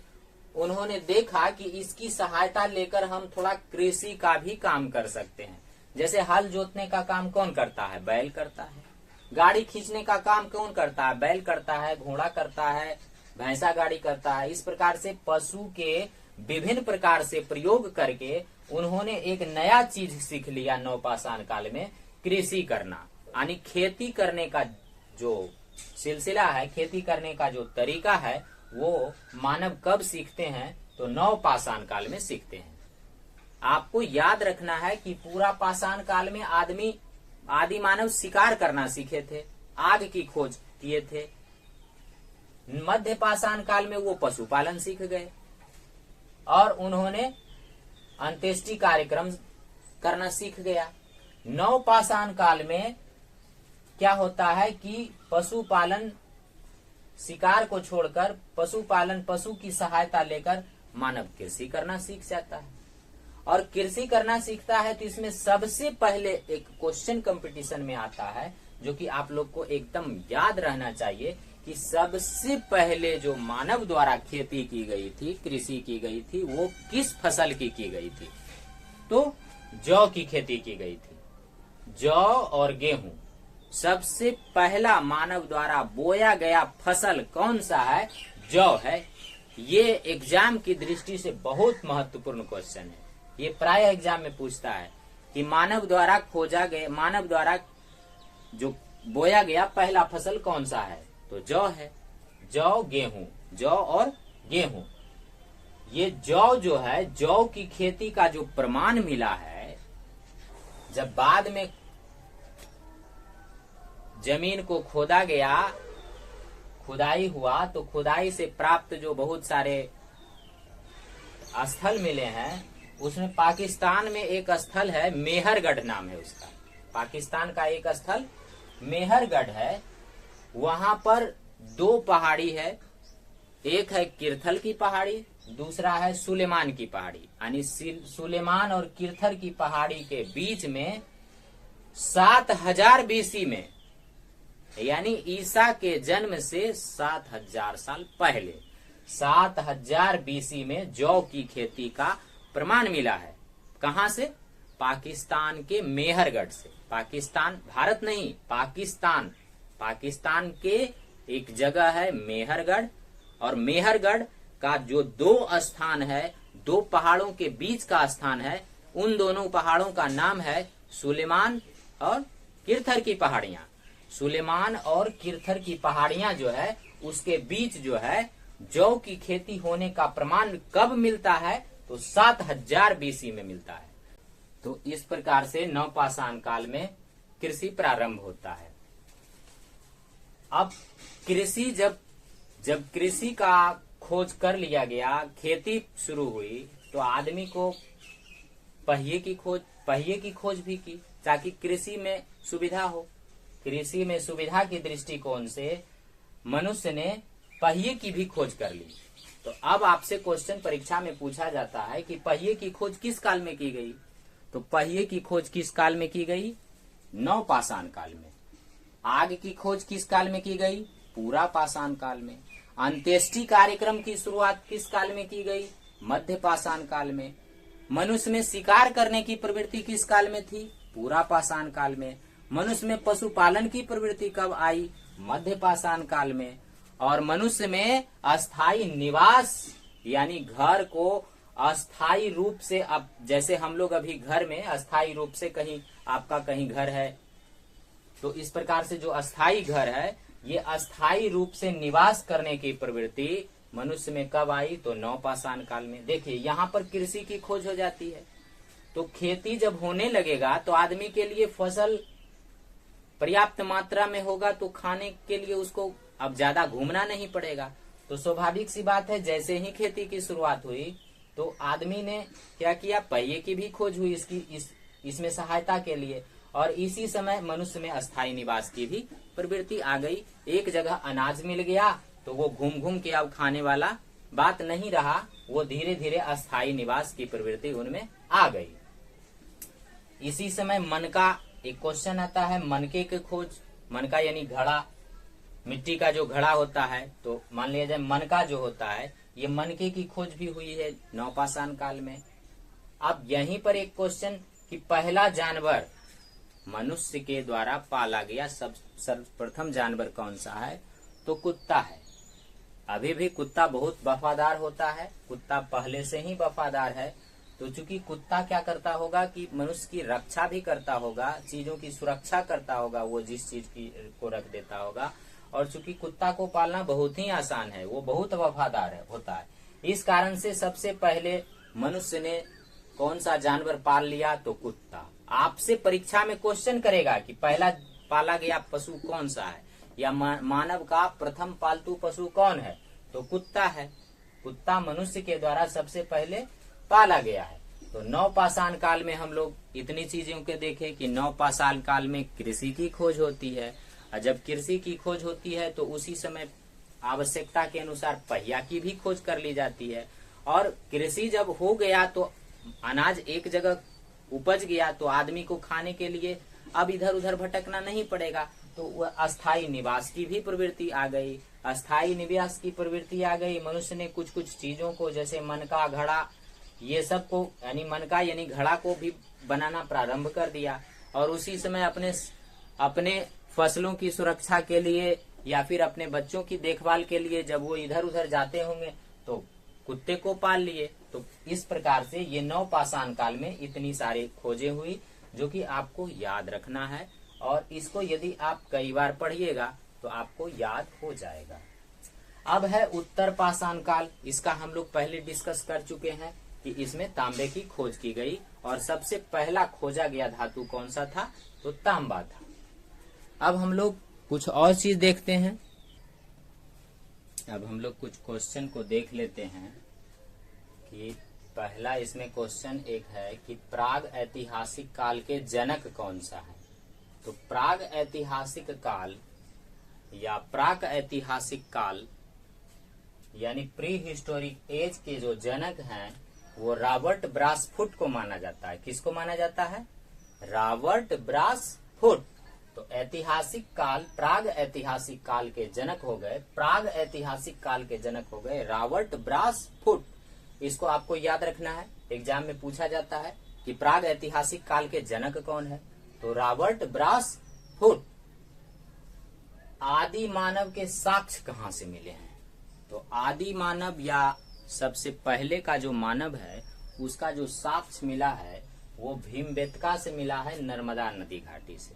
उन्होंने देखा कि इसकी सहायता लेकर हम थोड़ा कृषि का भी काम कर सकते हैं। जैसे हल जोतने का काम कौन करता है? बैल करता है। गाड़ी खींचने का काम कौन करता है? बैल करता है, घोड़ा करता है, भैंसा गाड़ी करता है। इस प्रकार से पशु के विभिन्न प्रकार से प्रयोग करके उन्होंने एक नया चीज सीख लिया नवपाषाण काल में, कृषि करना। यानी खेती करने का जो सिलसिला है, खेती करने का जो तरीका है, वो मानव कब सीखते हैं? तो नवपाषाण काल में सीखते हैं। आपको याद रखना है कि पूरा पाषाण काल में आदि मानव शिकार करना सीखे थे, आग की खोज किए थे। मध्य पाषाण काल में वो पशुपालन सीख गए, और उन्होंने अंत्येष्टि कार्यक्रम करना सीख गया। नव पाषाण काल में क्या होता है कि पशुपालन, शिकार को छोड़कर पशुपालन, पशु की सहायता लेकर मानव कृषि करना सीख जाता है। और कृषि करना सीखता है तो इसमें सबसे पहले एक क्वेश्चन कंपटीशन में आता है, जो कि आप लोग को एकदम याद रहना चाहिए कि सबसे पहले जो मानव द्वारा खेती की गई थी, कृषि की गई थी, वो किस फसल की गई थी? तो जौ की खेती की गई थी। जौ और गेहूं सबसे पहला मानव द्वारा बोया गया फसल कौन सा है? जौ है। ये एग्जाम की दृष्टि से बहुत महत्वपूर्ण क्वेश्चन है। ये प्राय एग्जाम में पूछता है कि मानव द्वारा जो बोया गया पहला फसल कौन सा है? तो जौ है। जौ, गेहूं, जौ और गेहूं। ये जौ जो है, जौ की खेती का जो प्रमाण मिला है, जब बाद में जमीन को खोदा गया, खुदाई हुआ, तो खुदाई से प्राप्त जो बहुत सारे स्थल मिले हैं, उसमें पाकिस्तान में एक स्थल है, मेहरगढ़ नाम है उसका। पाकिस्तान का एक स्थल मेहरगढ़ है। वहां पर 2 पहाड़ी है, एक है किरथल की पहाड़ी, दूसरा है सुलेमान की पहाड़ी। यानी सुलेमान और किरथल की पहाड़ी के बीच में 7000 बीसी में, यानी ईसा के जन्म से 7000 साल पहले, 7000 बीसी में जौ की खेती का प्रमाण मिला है। कहां से? पाकिस्तान के मेहरगढ़ से। पाकिस्तान, भारत नहीं, पाकिस्तान। पाकिस्तान के एक जगह है मेहरगढ़, और मेहरगढ़ का जो 2 स्थान है, 2 पहाड़ों के बीच का स्थान है, उन दोनों पहाड़ों का नाम है सुलेमान और किरथर की पहाड़ियां। सुलेमान और किरथर की पहाड़ियां जो है, उसके बीच जो है जौ की खेती होने का प्रमाण कब मिलता है? तो 7000 बीसी में मिलता है। तो इस प्रकार से नवपाषाण काल में कृषि प्रारंभ होता है। अब कृषि जब कृषि का खोज कर लिया गया, खेती शुरू हुई, तो आदमी को पहिए की खोज भी की, ताकि कृषि में सुविधा हो। कृषि में सुविधा की दृष्टिकोण से मनुष्य ने पहिए की भी खोज कर ली। तो अब आपसे क्वेश्चन परीक्षा में पूछा जाता है कि पहिए की खोज किस काल में की गई? तो पहिए की खोज किस काल में की गई? नवपाषाण काल में। आग की खोज किस काल में की गई? पूरा पाषाण काल में। अंत्येष्टि कार्यक्रम की शुरुआत किस काल में की गई? मध्य पाषाण काल में। मनुष्य में शिकार करने की प्रवृत्ति किस काल में थी? पूरा पाषाण काल में। मनुष्य में पशुपालन की प्रवृत्ति कब आई? मध्य पाषाण काल में। और मनुष्य में अस्थायी निवास, यानी घर को अस्थायी रूप से, अब जैसे हम लोग अभी घर में अस्थायी रूप से कहीं आपका कहीं घर है, तो इस प्रकार से जो अस्थायी घर है, ये अस्थायी रूप से निवास करने की प्रवृत्ति मनुष्य में कब आई? तो नवपाषाण काल में। देखिए यहाँ पर कृषि की खोज हो जाती है, तो खेती जब होने लगेगा तो आदमी के लिए फसल पर्याप्त मात्रा में होगा, तो खाने के लिए उसको अब ज्यादा घूमना नहीं पड़ेगा। तो स्वाभाविक सी बात है, जैसे ही खेती की शुरुआत हुई तो आदमी ने क्या किया? पहिए की भी खोज हुई इसमें सहायता के लिए। और इसी समय मनुष्य में अस्थायी निवास की भी प्रवृत्ति आ गई। एक जगह अनाज मिल गया तो वो घूम घूम के अब खाने वाला बात नहीं रहा, वो धीरे धीरे अस्थायी निवास की प्रवृत्ति उनमें आ गई। इसी समय मन का एक क्वेश्चन आता है, मनके की खोज। मनका यानी घड़ा, मिट्टी का जो घड़ा होता है, तो मान लिया जाए मनका जो होता है, ये मनके की खोज भी हुई है नवपाषाण काल में। अब यहीं पर एक क्वेश्चन कि पहला जानवर मनुष्य के द्वारा पाला गया सर्वप्रथम जानवर कौन सा है? तो कुत्ता है। अभी भी कुत्ता बहुत वफादार होता है, कुत्ता पहले से ही वफादार है। तो चूंकि कुत्ता क्या करता होगा कि मनुष्य की रक्षा भी करता होगा, चीजों की सुरक्षा करता होगा, वो जिस चीज की को रख देता होगा। और चूंकि कुत्ता को पालना बहुत ही आसान है, वो बहुत वफादार होता है, इस कारण से सबसे पहले मनुष्य ने कौन सा जानवर पाल लिया? तो कुत्ता। आपसे परीक्षा में क्वेश्चन करेगा कि पहला पाला गया पशु कौन सा है, या मानव का प्रथम पालतू पशु कौन है? तो कुत्ता है। कुत्ता मनुष्य के द्वारा सबसे पहले पाला गया है। तो नवपाषाण काल में हम लोग इतनी चीजों के देखे कि नवपाषाण काल में कृषि की खोज होती है, और जब कृषि की खोज होती है तो उसी समय आवश्यकता के अनुसार पहिया की भी खोज कर ली जाती है। और कृषि जब हो गया तो अनाज एक जगह उपज गया, तो आदमी को खाने के लिए अब इधर उधर भटकना नहीं पड़ेगा, तो वह अस्थायी निवास की भी प्रवृत्ति आ गई। अस्थायी निवास की प्रवृत्ति आ गई, मनुष्य ने कुछ कुछ चीजों को, जैसे मनका, घड़ा, ये सब को, यानी मनका यानी घड़ा को भी बनाना प्रारंभ कर दिया। और उसी समय अपने फसलों की सुरक्षा के लिए या फिर अपने बच्चों की देखभाल के लिए जब वो इधर उधर जाते होंगे तो कुत्ते को पाल लिए। तो इस प्रकार से ये नवपाषाण काल में इतनी सारी खोजें हुई, जो कि आपको याद रखना है। और इसको यदि आप कई बार पढ़िएगा तो आपको याद हो जाएगा। अब है उत्तर पाषाण काल। इसका हम लोग पहले डिस्कस कर चुके हैं कि इसमें तांबे की खोज की गई और सबसे पहला खोजा गया धातु कौन सा था, तो तांबा था। अब हम लोग कुछ और चीज देखते हैं। अब हम लोग कुछ क्वेश्चन को देख लेते हैं कि पहला इसमें क्वेश्चन एक है कि प्राग ऐतिहासिक काल के जनक कौन सा है। तो प्राग ऐतिहासिक काल या प्राक ऐतिहासिक काल यानी प्री हिस्टोरिक एज के जो जनक हैं वो रॉबर्ट ब्रासफुट को माना जाता है। किसको माना जाता है? रॉबर्ट ब्रासफुट। तो ऐतिहासिक काल, प्राग ऐतिहासिक काल के जनक हो गए, प्राग ऐतिहासिक काल के जनक हो गए रॉबर्ट ब्रासफुट। इसको आपको याद रखना है, एग्जाम में पूछा जाता है कि प्राग ऐतिहासिक काल के जनक कौन है, तो रॉबर्ट ब्रासफुट। आदि मानव के साक्ष्य कहाँ से मिले हैं? तो आदि मानव या सबसे पहले का जो मानव है उसका जो साक्ष्य मिला है वो भीमबेटका से मिला है, नर्मदा नदी घाटी से।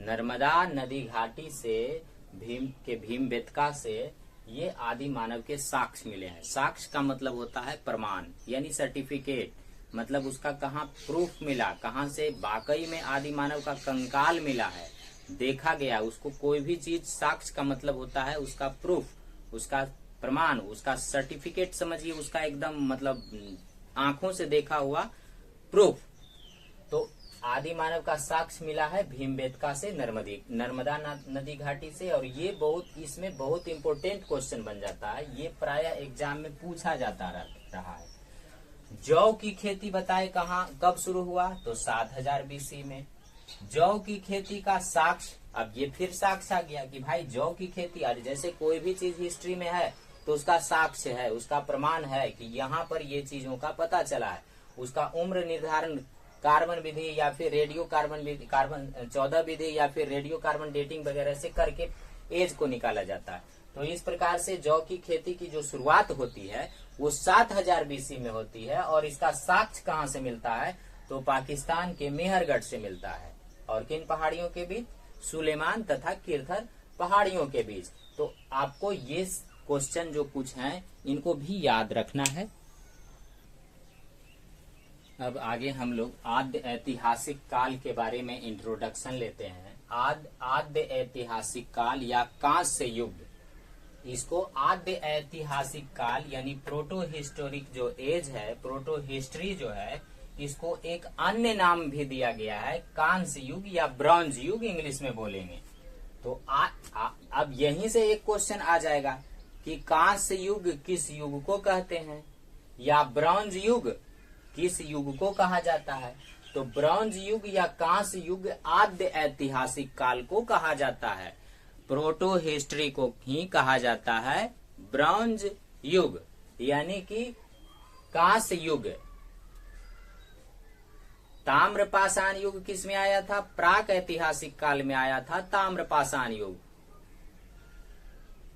नर्मदा नदी घाटी से भीमबेटका से ये आदि मानव के साक्ष्य मिले हैं। साक्ष्य का मतलब होता है प्रमाण यानी सर्टिफिकेट, मतलब उसका कहाँ प्रूफ मिला, कहाँ से वाकई में आदि मानव का कंकाल मिला है, देखा गया उसको। कोई भी चीज साक्ष्य का मतलब होता है उसका प्रूफ, उसका प्रमाण, उसका सर्टिफिकेट समझिए, उसका एकदम मतलब आंखों से देखा हुआ प्रूफ। तो आदि मानव का साक्ष्य मिला है भीमबेटका से, नर्मदा नदी घाटी से। और ये इसमें बहुत इंपॉर्टेंट क्वेश्चन बन जाता है, ये प्रायः एग्जाम में पूछा जाता रहा है। जौ की खेती बताए कब शुरू हुआ, तो 7000 BC में। जौ की खेती का साक्ष्य, अब ये फिर साक्ष्य आ गया कि भाई जौ की खेती, जैसे कोई भी चीज हिस्ट्री में है तो उसका साक्ष्य है, उसका प्रमाण है कि यहाँ पर ये चीजों का पता चला है। उसका उम्र निर्धारण कार्बन विधि या फिर रेडियो कार्बन विधि, कार्बन 14 विधि या फिर रेडियो कार्बन डेटिंग वगैरह से करके एज को निकाला जाता है। तो इस प्रकार से जौ की खेती की जो शुरुआत होती है वो 7000 BC में होती है। और इसका साक्ष्य कहाँ से मिलता है, तो पाकिस्तान के मेहरगढ़ से मिलता है। और किन पहाड़ियों के बीच? सुलेमान तथा किरथर पहाड़ियों के बीच। तो आपको ये क्वेश्चन जो कुछ हैं इनको भी याद रखना है। अब आगे हम लोग आद्य ऐतिहासिक काल के बारे में इंट्रोडक्शन लेते हैं। आद्य ऐतिहासिक काल या कांस्य युग, इसको आद्य ऐतिहासिक काल यानी प्रोटो हिस्टोरिक जो एज है, प्रोटो हिस्ट्री जो है, इसको एक अन्य नाम भी दिया गया है, कांस्य युग या ब्रॉन्ज युग इंग्लिश में बोलेंगे। तो अब यहीं से एक क्वेश्चन आ जाएगा कि कांस्य युग किस युग को कहते हैं या ब्रॉन्ज युग किस युग को कहा जाता है। तो ब्रॉन्ज युग या कांस्य युग आद्य ऐतिहासिक काल को कहा जाता है, प्रोटो हिस्ट्री को ही कहा जाता है ब्रॉन्ज युग यानी कि कांस्य युग। ताम्रपाषाण युग किस में आया था? प्राक ऐतिहासिक काल में आया था ताम्रपाषाण युग।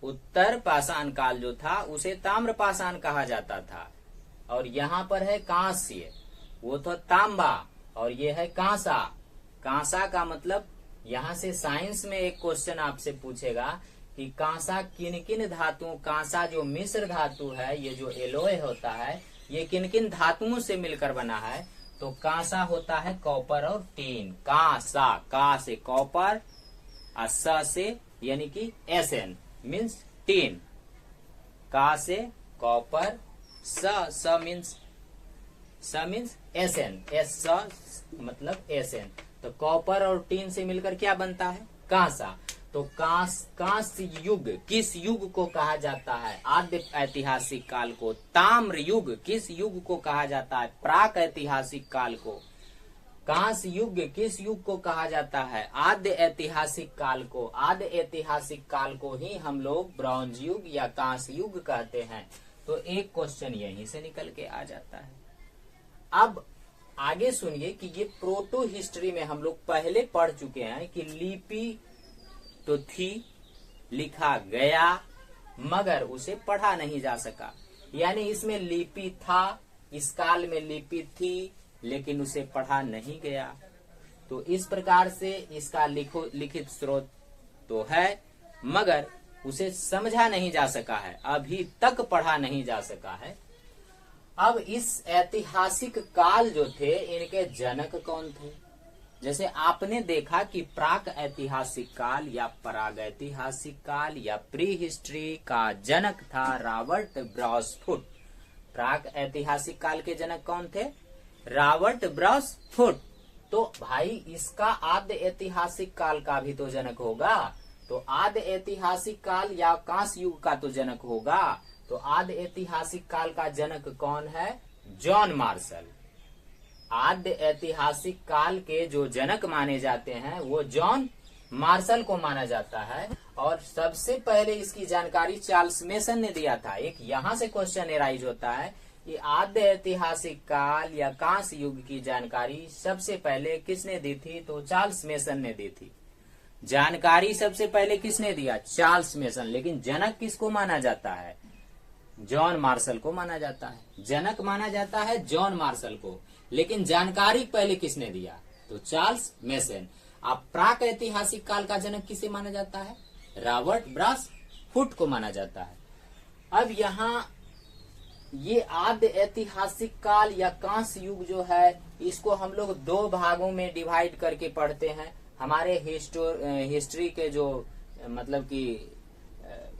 उत्तर पाषाण काल जो था उसे ताम्रपाषाण कहा जाता था। और यहाँ पर है कांस्य, वो तो तांबा, और ये है कांसा। कांसा का मतलब, यहाँ से साइंस में एक क्वेश्चन आपसे पूछेगा कि कांसा किन किन धातुओं, कांसा जो मिश्र धातु है, ये जो एलोय होता है, ये किन किन धातुओं से मिलकर बना है। तो कांसा होता है कॉपर और टीन। कांसा, का से कॉपर और स से यानी कि Sn मीन्स टीन। का से कॉपर, स मीन्स Sn, S मतलब Sn। तो कॉपर और टीन से मिलकर क्या बनता है? कांसा। तो कांस्य युग किस युग को कहा जाता है? आद्य ऐतिहासिक काल को। ताम्र युग किस युग को कहा जाता है? प्राक ऐतिहासिक काल को। कांस्य युग किस युग को कहा जाता है? आद्य ऐतिहासिक काल को। आद्य ऐतिहासिक काल को ही हम लोग ब्रॉन्ज युग या कांस्य युग कहते हैं। तो एक क्वेश्चन यहीं से निकल के आ जाता है। अब आगे सुनिए कि ये प्रोटो हिस्ट्री में हम लोग पहले पढ़ चुके हैं कि लिपि तो थी, लिखा गया, मगर उसे पढ़ा नहीं जा सका। यानी इसमें लिपि था, इस काल में लिपि थी, लेकिन उसे पढ़ा नहीं गया। तो इस प्रकार से इसका लिखित स्रोत तो है, मगर उसे समझा नहीं जा सका है, अभी तक पढ़ा नहीं जा सका है। अब इस ऐतिहासिक काल जो थे, इनके जनक कौन थे? जैसे आपने देखा कि प्राक ऐतिहासिक काल या प्रागैतिहासिक काल या प्री हिस्ट्री का जनक था रॉबर्ट ब्रासफुट। प्राक ऐतिहासिक काल के जनक कौन थे? रॉबर्ट ब्रासफुट। तो भाई इसका आद्य ऐतिहासिक काल का भी तो जनक होगा, तो आद्य ऐतिहासिक काल या कांस्य युग का तो जनक होगा। तो आद्य ऐतिहासिक काल का जनक कौन है? John Marshall. आद्य ऐतिहासिक काल के जो जनक माने जाते हैं वो जॉन मार्शल को माना जाता है। और सबसे पहले इसकी जानकारी चार्ल्स मेसन ने दिया था। एक यहाँ से क्वेश्चन एराइज होता है कि आद्य ऐतिहासिक काल या कांस्य युग की जानकारी सबसे पहले किसने दी थी? तो चार्ल्स मेसन ने दी थी। जानकारी सबसे पहले किसने दिया? Charles mason. लेकिन जनक किसको माना जाता है? जॉन मार्शल को माना जाता है। जनक माना जाता है जॉन मार्शल को, लेकिन जानकारी पहले किसने दिया? तो चार्ल्स मेसन। अब प्राक ऐतिहासिक काल का जनक किसे माना जाता है? रॉबर्ट ब्रासफुट को माना जाता है। अब यहाँ ये आद्य ऐतिहासिक काल या कांस्य युग जो है, इसको हम लोग दो भागों में डिवाइड करके पढ़ते हैं। हमारे हिस्ट्री के जो मतलब कि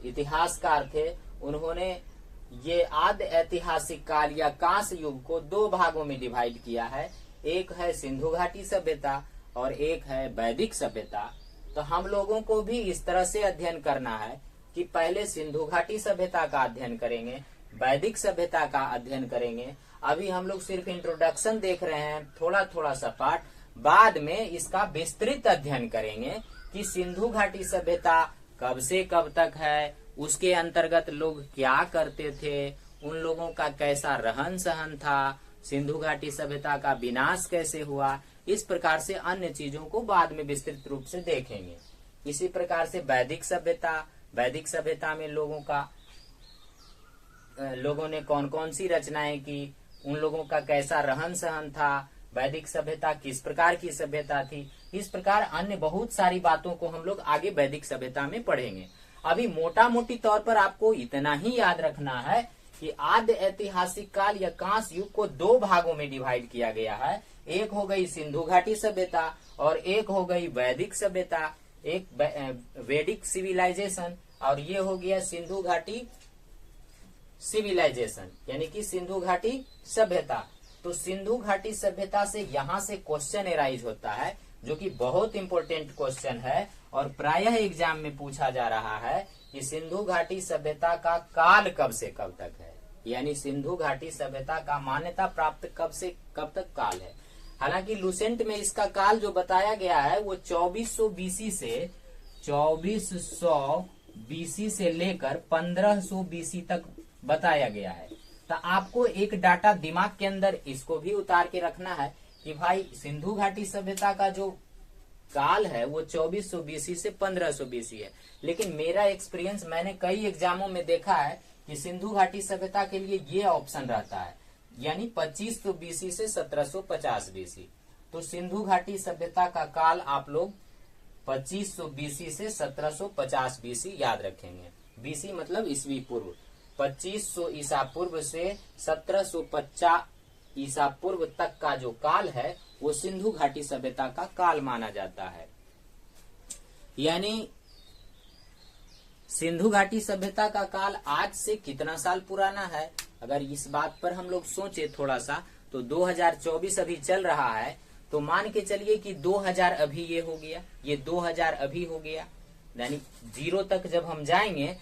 इतिहासकार थे, उन्होंने ये आद्य ऐतिहासिक काल या कांस्य युग को दो भागों में डिवाइड किया है। एक है सिंधु घाटी सभ्यता और एक है वैदिक सभ्यता। तो हम लोगों को भी इस तरह से अध्ययन करना है कि पहले सिंधु घाटी सभ्यता का अध्ययन करेंगे, वैदिक सभ्यता का अध्ययन करेंगे। अभी हम लोग सिर्फ इंट्रोडक्शन देख रहे हैं, थोड़ा थोड़ा सा पार्ट। बाद में इसका विस्तृत अध्ययन करेंगे कि सिंधु घाटी सभ्यता कब से कब तक है, उसके अंतर्गत लोग क्या करते थे, उन लोगों का कैसा रहन सहन था, सिंधु घाटी सभ्यता का विनाश कैसे हुआ। इस प्रकार से अन्य चीजों को बाद में विस्तृत रूप से देखेंगे। इसी प्रकार से वैदिक सभ्यता में लोगों ने कौन कौन सी रचनाएं की, उन लोगों का कैसा रहन सहन था, वैदिक सभ्यता किस प्रकार की सभ्यता थी। इस प्रकार अन्य बहुत सारी बातों को हम लोग आगे वैदिक सभ्यता में पढ़ेंगे। अभी मोटा मोटी तौर पर आपको इतना ही याद रखना है कि आद्य ऐतिहासिक काल या कांस्य युग को दो भागों में डिवाइड किया गया है। एक हो गई सिंधु घाटी सभ्यता और एक हो गई वैदिक सभ्यता, एक वैदिक सिविलाइजेशन और ये हो गया सिंधु घाटी सिविलाइजेशन, यानी कि सिंधु घाटी सभ्यता। तो सिंधु घाटी सभ्यता से यहाँ से क्वेश्चन एराइज होता है, जो कि बहुत इंपॉर्टेंट क्वेश्चन है और प्रायः एग्जाम में पूछा जा रहा है कि सिंधु घाटी सभ्यता का काल कब से कब तक है, यानी सिंधु घाटी सभ्यता का मान्यता प्राप्त कब से कब तक काल है। हालांकि लुसेंट में इसका काल जो बताया गया है वो 2400 बीसी से लेकर 1500 बीसी तक बताया गया है। तो आपको एक डाटा दिमाग के अंदर इसको भी उतार के रखना है कि भाई सिंधु घाटी सभ्यता का जो काल है वो 2400 बीसी से 1500 बीसी है। लेकिन मेरा एक्सपीरियंस, मैंने कई एग्जामों में देखा है कि सिंधु घाटी सभ्यता के लिए ये ऑप्शन रहता है, यानी 2500 बीसी से 1750 बीसी। तो सिंधु घाटी सभ्यता का काल आप लोग 2500 बीसी से 1750 बीसी याद रखेंगे। बीसी मतलब ईसवी पूर्व। 2500 ईसा पूर्व से 1750 ईसा पूर्व तक का जो काल है वो सिंधु घाटी सभ्यता का काल माना जाता है। यानी सिंधु घाटी सभ्यता का काल आज से कितना साल पुराना है, अगर इस बात पर हम लोग सोचे थोड़ा सा, तो 2024 अभी चल रहा है, तो मान के चलिए कि 2000 अभी ये हो गया, ये 2000 अभी हो गया, यानी 0 तक जब हम जाएंगे,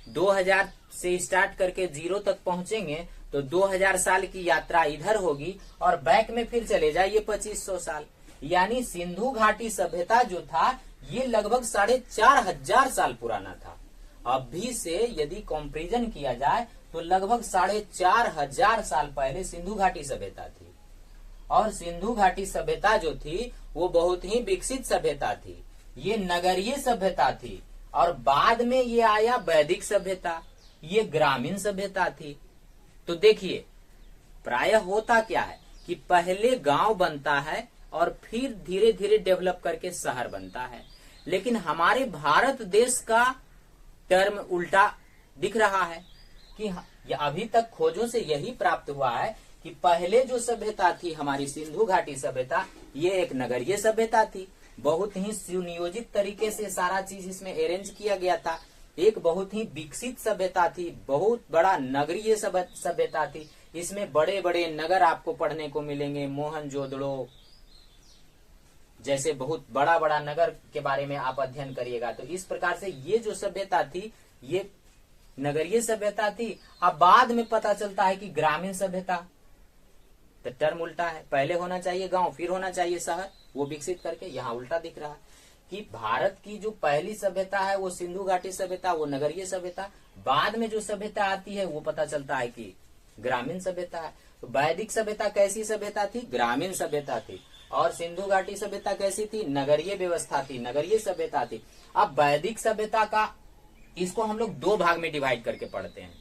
2000 से स्टार्ट करके 0 तक पहुंचेंगे तो 2000 साल की यात्रा इधर होगी और बैक में फिर चले जाइए 2500 साल। यानी सिंधु घाटी सभ्यता जो था ये लगभग 4500 साल पुराना था। अभी से यदि कंपैरिजन किया जाए तो लगभग 4500 साल पहले सिंधु घाटी सभ्यता थी। और सिंधु घाटी सभ्यता जो थी वो बहुत ही विकसित सभ्यता थी, ये नगरीय सभ्यता थी। और बाद में ये आया वैदिक सभ्यता, ये ग्रामीण सभ्यता थी। तो देखिए प्रायः होता क्या है कि पहले गांव बनता है और फिर धीरे धीरे डेवलप करके शहर बनता है। लेकिन हमारे भारत देश का टर्म उल्टा दिख रहा है कि अभी तक खोजों से यही प्राप्त हुआ है कि पहले जो सभ्यता थी हमारी सिंधु घाटी सभ्यता, ये एक नगरीय सभ्यता थी। बहुत ही सुनियोजित तरीके से सारा चीज इसमें अरेंज किया गया था। एक बहुत ही विकसित सभ्यता थी, बहुत बड़ा नगरीय सभ्यता थी। इसमें बड़े बड़े नगर आपको पढ़ने को मिलेंगे, मोहनजोदड़ो जैसे बहुत बड़ा बड़ा नगर के बारे में आप अध्ययन करिएगा। तो इस प्रकार से ये जो सभ्यता थी ये नगरीय सभ्यता थी। अब बाद में पता चलता है कि ग्रामीण सभ्यता, तो टर्म उल्टा है, पहले होना चाहिए गांव फिर होना चाहिए शहर, वो विकसित करके यहाँ उल्टा दिख रहा है कि भारत की जो पहली सभ्यता है वो सिंधु घाटी सभ्यता, वो नगरीय सभ्यता, बाद में जो सभ्यता आती है वो पता चलता है कि ग्रामीण सभ्यता है। तो वैदिक सभ्यता कैसी सभ्यता थी? ग्रामीण सभ्यता थी। और सिंधु घाटी सभ्यता कैसी थी? नगरीय व्यवस्था थी, नगरीय सभ्यता थी। अब वैदिक सभ्यता का इसको हम लोग दो भाग में डिवाइड करके पढ़ते हैं।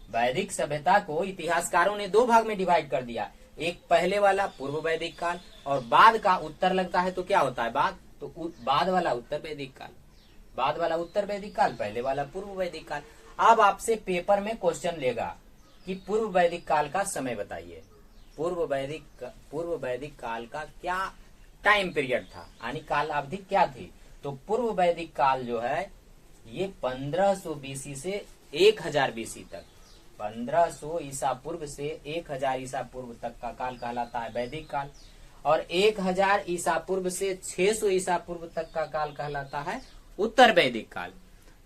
वैदिक सभ्यता को इतिहासकारों ने दो भाग में डिवाइड कर दिया, एक पहले वाला पूर्व वैदिक काल और बाद का उत्तर लगता है तो क्या होता है बाद, तो बाद वाला उत्तर वैदिक काल, बाद वाला उत्तर वैदिक काल, पहले वाला पूर्व वैदिक काल। अब आपसे पेपर में क्वेश्चन लेगा कि पूर्व वैदिक काल का समय बताइए, पूर्व वैदिक काल का क्या टाइम पीरियड था, यानी काल अवधि क्या थी। तो पूर्व वैदिक काल जो है ये 1500 बीसी से 1000 बीसी तक, 1500 ईसा पूर्व से 1000 ईसा पूर्व तक का काल कहलाता है वैदिक काल, और 1000 ईसा पूर्व से 600 ईसा पूर्व तक का काल कहलाता है उत्तर वैदिक काल।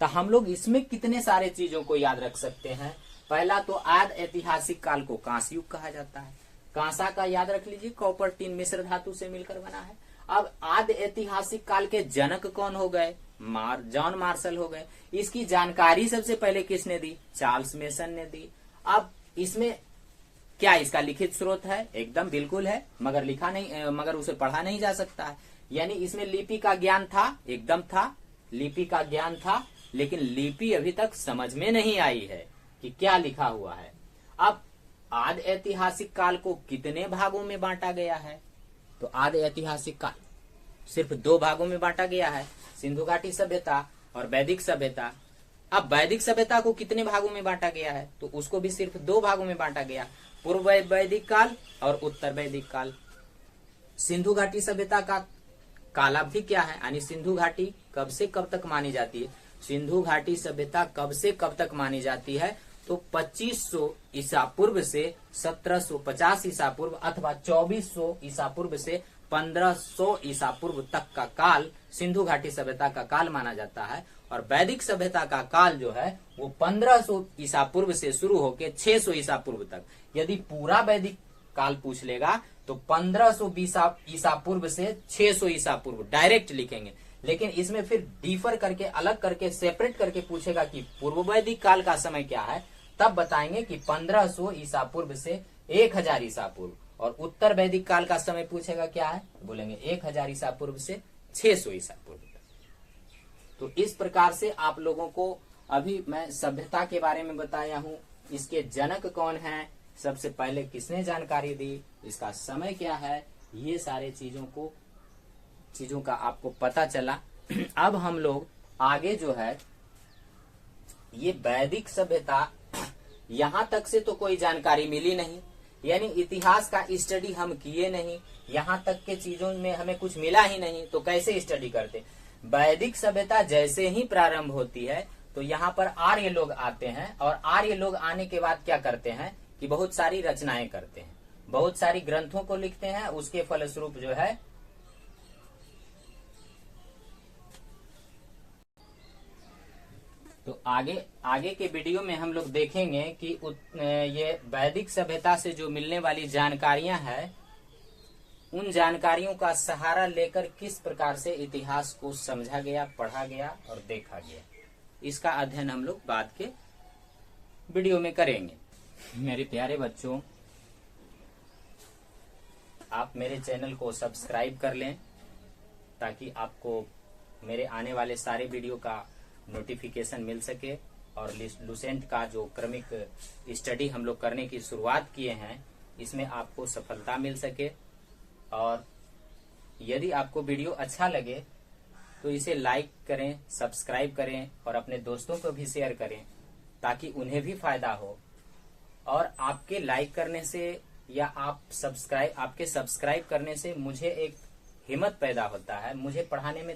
तो हम लोग इसमें कितने सारे चीजों को याद रख सकते हैं। पहला तो आद ऐतिहासिक काल को कांस्य युग कहा जाता है। कांसा का याद रख लीजिए, कॉपर टिन मिश्र धातु से मिलकर बना है। अब आद ऐतिहासिक काल के जनक कौन हो गए? जॉन मार्शल हो गए। इसकी जानकारी सबसे पहले किसने दी? चार्ल्स मेसन ने दी। अब इसमें क्या इसका लिखित स्रोत है? एकदम बिल्कुल है, मगर लिखा नहीं, मगर उसे पढ़ा नहीं जा सकता है। यानी इसमें लिपि का ज्ञान था, एकदम था, लिपि का ज्ञान था, लेकिन लिपि अभी तक समझ में नहीं आई है कि क्या लिखा हुआ है। अब आद ऐतिहासिक काल को कितने भागों में बांटा गया है? तो आद ऐतिहासिक काल सिर्फ दो भागों में बांटा गया है, सिंधु घाटी सभ्यता और वैदिक सभ्यता। अब वैदिक सभ्यता को कितने भागों में बांटा गया है? तो उसको भी सिर्फ दो भागों में बांटा गया, पूर्व वैदिक काल और उत्तर वैदिक काल। सिंधु घाटी सभ्यता का कालावधि क्या है, यानी सिंधु घाटी कब से कब तक मानी जाती है? सिंधु घाटी सभ्यता कब से कब तक मानी जाती है? तो 2500 ईसा पूर्व से 1750 ईसा पूर्व अथवा 2400 ईसा पूर्व से 1500 ईसा पूर्व तक का काल सिंधु घाटी सभ्यता का काल माना जाता है। और वैदिक सभ्यता का काल जो है वो 1500 ईसा पूर्व से शुरू होकर 600 ईसा पूर्व तक। यदि पूरा वैदिक काल पूछ लेगा तो 1520 ईसा पूर्व से 600 ईसा पूर्व डायरेक्ट लिखेंगे, लेकिन इसमें फिर डिफर करके, अलग करके, सेपरेट करके पूछेगा कि पूर्व वैदिक काल का समय क्या है, तब बताएंगे कि 1500 ईसा पूर्व से 1000 ईसा पूर्व। और उत्तर वैदिक काल का समय पूछेगा क्या है, बोलेंगे 1000 ईसा पूर्व से 600 ईसा पूर्व। तो इस प्रकार से आप लोगों को अभी मैं सभ्यता के बारे में बताया हूं, इसके जनक कौन है, सबसे पहले किसने जानकारी दी, इसका समय क्या है, ये सारे चीजों का आपको पता चला। अब हम लोग आगे जो है ये वैदिक सभ्यता, यहां तक से तो कोई जानकारी मिली नहीं, यानी इतिहास का स्टडी हम किए नहीं, यहां तक के चीजों में हमें कुछ मिला ही नहीं, तो कैसे स्टडी करते। वैदिक सभ्यता जैसे ही प्रारंभ होती है तो यहाँ पर आर्य लोग आते हैं, और आर्य लोग आने के बाद क्या करते हैं कि बहुत सारी रचनाएं करते हैं, बहुत सारी ग्रंथों को लिखते हैं। उसके फलस्वरूप जो है तो आगे के वीडियो में हम लोग देखेंगे कि ये वैदिक सभ्यता से जो मिलने वाली जानकारियां हैं, उन जानकारियों का सहारा लेकर किस प्रकार से इतिहास को समझा गया, पढ़ा गया और देखा गया, इसका अध्ययन हम लोग बाद के वीडियो में करेंगे। मेरे प्यारे बच्चों, आप मेरे चैनल को सब्सक्राइब कर लें ताकि आपको मेरे आने वाले सारे वीडियो का नोटिफिकेशन मिल सके, और लुसेंट का जो क्रमिक स्टडी हम लोग करने की शुरुआत किए हैं इसमें आपको सफलता मिल सके। और यदि आपको वीडियो अच्छा लगे तो इसे लाइक करें, सब्सक्राइब करें और अपने दोस्तों को भी शेयर करें ताकि उन्हें भी फायदा हो। और आपके लाइक करने से या आपके सब्सक्राइब करने से मुझे एक हिम्मत पैदा होता है, मुझे पढ़ाने में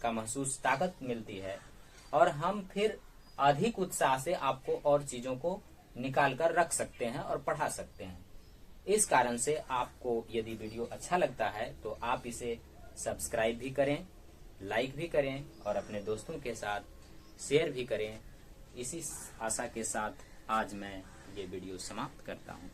ताकत मिलती है और हम फिर अधिक उत्साह से आपको और चीजों को निकाल कर रख सकते हैं और पढ़ा सकते हैं। इस कारण से आपको यदि वीडियो अच्छा लगता है तो आप इसे सब्सक्राइब भी करें, लाइक भी करें और अपने दोस्तों के साथ शेयर भी करें। इसी आशा के साथ आज मैं ये वीडियो समाप्त करता हूँ।